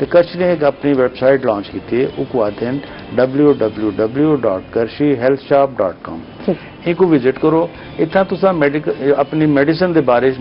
D: ਤੇ ਕਰਸ਼ੀ ਨੇ ਇੱਕ ਆਪਣੀ ਵੈਬਸਾਈਟ ਲਾਂਚ ਕੀਤੀ ਹੈ, ਉਹ ਆਖਦੇ ਹਨ www.karshihealthshop.com। ਇਹਨੂੰ ਵਿਜ਼ਿਟ ਕਰੋ। ਇੱਥੇ ਤੁਸੀਂ ਆਪਣੀ ਮੈਡੀਸਨ ਦੇ ਬਾਰੇ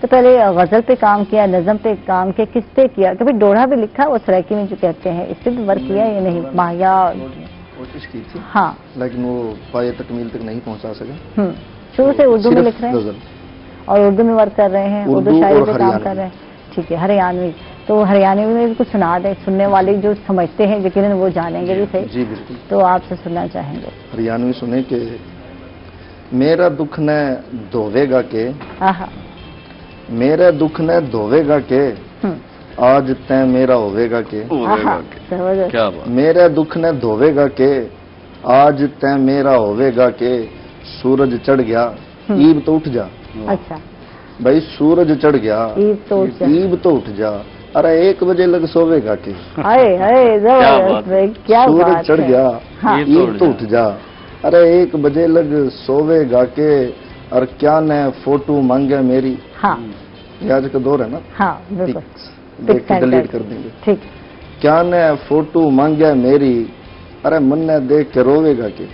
A: تو پہلے غزل پہ کام کیا, نظم پہ کام کیا, کس پہ کیا, کبھی دوڑا بھی لکھا وہ سرائکی میں جو کہتے ہیں, اس پہ بھی ورک کیا یا نہیں؟ ماہیا
E: کوشش کی تھی
A: ہاں,
E: لیکن وہ پائے تکمیل تک نہیں پہنچا سکے.
A: شروع سے اردو میں لکھ رہے ہیں اور اردو میں ورک کر رہے ہیں, اردو شاعری پہ کام کر رہے ہیں. ٹھیک ہے, ہریانوی, تو ہریانوی میں بھی کچھ سنا دیں, سننے والے جو سمجھتے ہیں یقیناً وہ جانیں گے بھی صحیح.
E: جی بالکل, تو
A: آپ سے سننا چاہیں گے.
E: ہریانوی سنیں کہ میرا دکھ نہ دھوے گا کہ, میرا دکھ نہ دھوے گا کہ, آج تیں میرا ہوے گا کہ, میرا دکھ نہ دھوے گا کہ, آج تیں میرا ہوے گا کہ, سورج چڑھ گیا ایب تو اٹھ جا.
A: اچھا
E: بھائی سورج چڑھ گیا ایب تو اٹھ جا, ارے 1 بجے لگ سوے گا کہ, سورج چڑھ گیا ایب تو اٹھ جا, ارے 1 بجے لگ سوے گا کہ, اور کیا نہ فوٹو مانگے میری. یہ آج کا دور ہے نا, دیکھ کے ڈیلیٹ کر دیں گے. کیا نہ فوٹو مانگے میری, ارے من نے دیکھ کے روے گا کہ,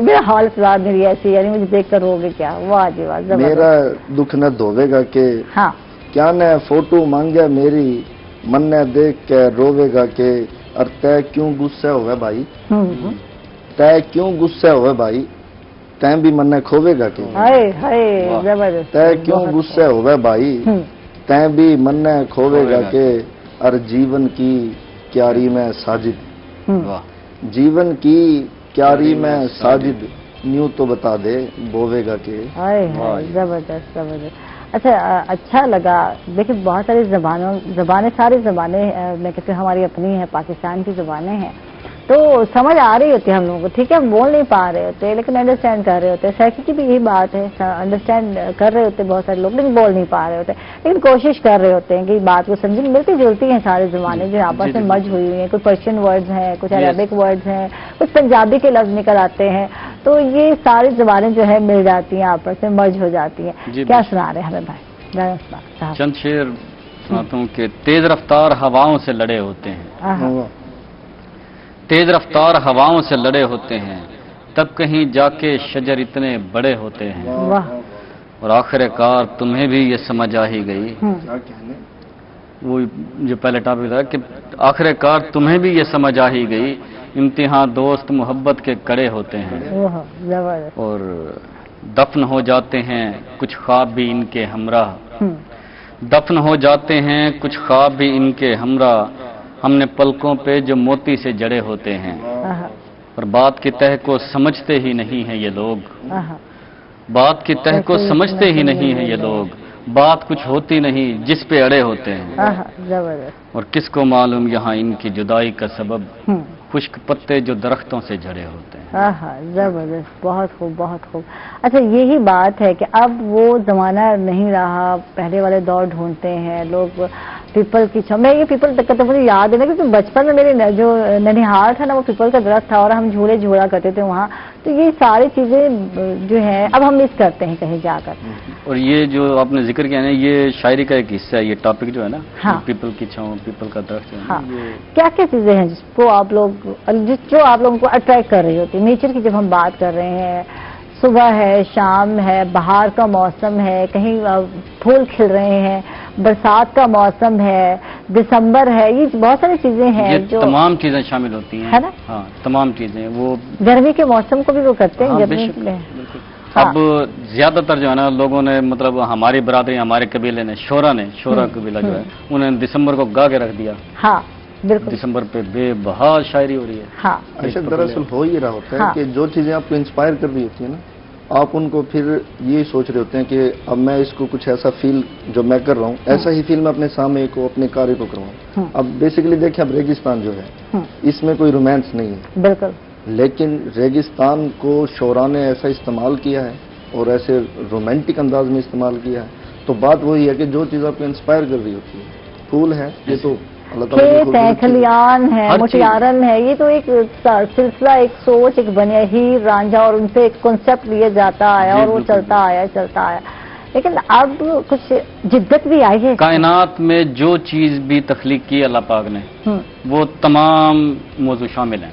A: میرا حالت یاد میری ایسی, یعنی مجھے دیکھ کر روگے کیا. واہ جی واہ,
E: میرا دکھ نہ دھوے گا کہ, کیا نہ فوٹو مانگے میری, من نے دیکھ کے روے گا کہ, اور تے کیوں غصے ہوئے بھائی, تے کیوں غصے ہوئے بھائی, تے بھی من نے کھوے گا کہ, تے کیوں غصے ہوئے بھائی, تے بھی من نے کھوے گا کہ, اور جیون کی کیاری میں ساجد, جیون کی کیاری میں ساجد, نیوں تو بتا دے بوے گا کہ.
A: زبردست زبردست. اچھا لگا. دیکھیں بہت ساری زبانیں ساری زبانیں میں کہتی ہوں ہماری اپنی ہیں, پاکستان کی زبانیں ہیں, تو سمجھ آ رہی ہوتی ہے ہم لوگوں کو. ٹھیک ہے, ہم بول نہیں پا رہے ہوتے لیکن انڈرسٹینڈ کر رہے ہوتے ہیں. سائیکی کی بھی یہی بات ہے, انڈرسٹینڈ کر رہے ہوتے بہت سارے لوگ لیکن بول نہیں پا رہے ہوتے, لیکن کوشش کر رہے ہوتے ہیں کہ بات کو سمجھیں. ملتی جلتی ہیں سارے زبانیں جو آپس میں مرج ہوئی ہوئی ہیں. کچھ پرشین ورڈز ہیں, کچھ عربک ورڈز ہیں, کچھ پنجابی کے لفظ نکل آتے ہیں, تو یہ ساری زبانیں جو ہے مل جاتی ہیں, آپس میں مرج ہو جاتی ہیں. کیا سنا رہے ہیں ہمیں بھائی؟
F: چند شعر سناتا ہوں کہ تیز رفتار ہواؤں سے لڑے ہوتے ہیں, تیز رفتار ہواؤں سے لڑے ہوتے ہیں, تب کہیں جا کے شجر اتنے بڑے ہوتے ہیں, اور آخر کار تمہیں بھی یہ سمجھ آ ہی گئی. وہ جو پہلے ٹاپک تھا کہ آخر کار تمہیں بھی یہ سمجھ آ ہی گئی, امتحان دوست محبت کے کڑے ہوتے ہیں, اور دفن ہو جاتے ہیں کچھ خواب بھی ان کے ہمراہ, دفن ہو جاتے ہیں کچھ خواب بھی ان کے ہمراہ, ہم نے پلکوں پہ جو موتی سے جڑے ہوتے ہیں, اور بات کی تہ کو سمجھتے ہی نہیں ہیں یہ لوگ, بات کی تہ کو سمجھتے ہی نہیں ہیں یہ لوگ, بات کچھ ہوتی نہیں جس پہ اڑے ہوتے ہیں, اور کس کو معلوم یہاں ان کی جدائی کا سبب, خشک پتے جو درختوں سے جھڑے ہوتے ہیں.
A: زبردست, بہت خوب بہت خوب. اچھا یہی بات ہے کہ اب وہ زمانہ نہیں رہا, پہلے والے دور ڈھونڈتے ہیں لوگ. پیپل کی چھاؤں, میں یہ پیپل تک تو مجھے یاد ہے نا, کیونکہ بچپن میں میرے جو ننیہار تھا نا وہ پیپل کا درخت تھا, اور ہم جھولے جھولا کرتے تھے وہاں. تو یہ ساری چیزیں جو ہیں اب ہم مس کرتے ہیں کہیں جا کر.
F: اور یہ جو آپ نے ذکر کیا نا, یہ شاعری کا ایک حصہ ہے, یہ ٹاپک جو ہے نا, پیپل کی چھاؤں, پیپل کا درخت.
A: کیا کیا چیزیں ہیں جس کو آپ لوگ, جو آپ لوگوں کو اٹریکٹ کر رہی ہوتی ہے؟ نیچر کی جب ہم بات کر رہے ہیں, صبح ہے, شام ہے, بہار کا موسم ہے, کہیں پھول کھل رہے ہیں, برسات کا موسم ہے, دسمبر ہے, یہ بہت ساری چیزیں ہیں جو
F: تمام چیزیں شامل ہوتی ہیں, ہے نا. ہاں تمام چیزیں. وہ گرمی
A: کے موسم کو بھی وہ کرتے ہیں, گرمی کے.
F: اب زیادہ تر جو ہے نا لوگوں نے, مطلب ہماری برادری, ہمارے قبیلے نے, شورا قبیلہ جو ہے, انہوں نے دسمبر کو گا کے رکھ دیا.
A: ہاں بالکل,
F: دسمبر پہ بے بہا شاعری ہو رہی ہے.
A: ہاں
E: اچھا, دراصل ہو یہ رہا ہوتا ہے کہ جو چیزیں آپ کو انسپائر کر رہی ہوتی ہیں نا, آپ ان کو پھر یہ سوچ رہے ہوتے ہیں کہ اب میں اس کو کچھ ایسا فیل جو میں کر رہا ہوں, ایسا ہی فیل میں اپنے سامنے کو, اپنے کارے کو کرواؤں. اب بیسیکلی دیکھیں, اب ریگستان جو ہے اس میں کوئی رومانس نہیں ہے
A: بالکل,
E: لیکن ریگستان کو شعراء نے ایسا استعمال کیا ہے اور ایسے رومانٹک انداز میں استعمال کیا ہے. تو بات وہی ہے کہ جو چیز آپ کو انسپائر کر رہی ہوتی ہے, پھول ہے یہ تو
A: کھیت ہے, کھلیان ہے, مٹیارن ہے, یہ تو ایک سلسلہ, ایک سوچ, ایک بنیا ہیر رانجھا, اور ان سے ایک کانسیپٹ لیا جاتا آیا اور وہ چلتا آیا. لیکن اب کچھ جدت بھی آئی ہے.
F: کائنات میں جو چیز بھی تخلیق کی اللہ پاک نے, وہ تمام موضوع شامل ہیں.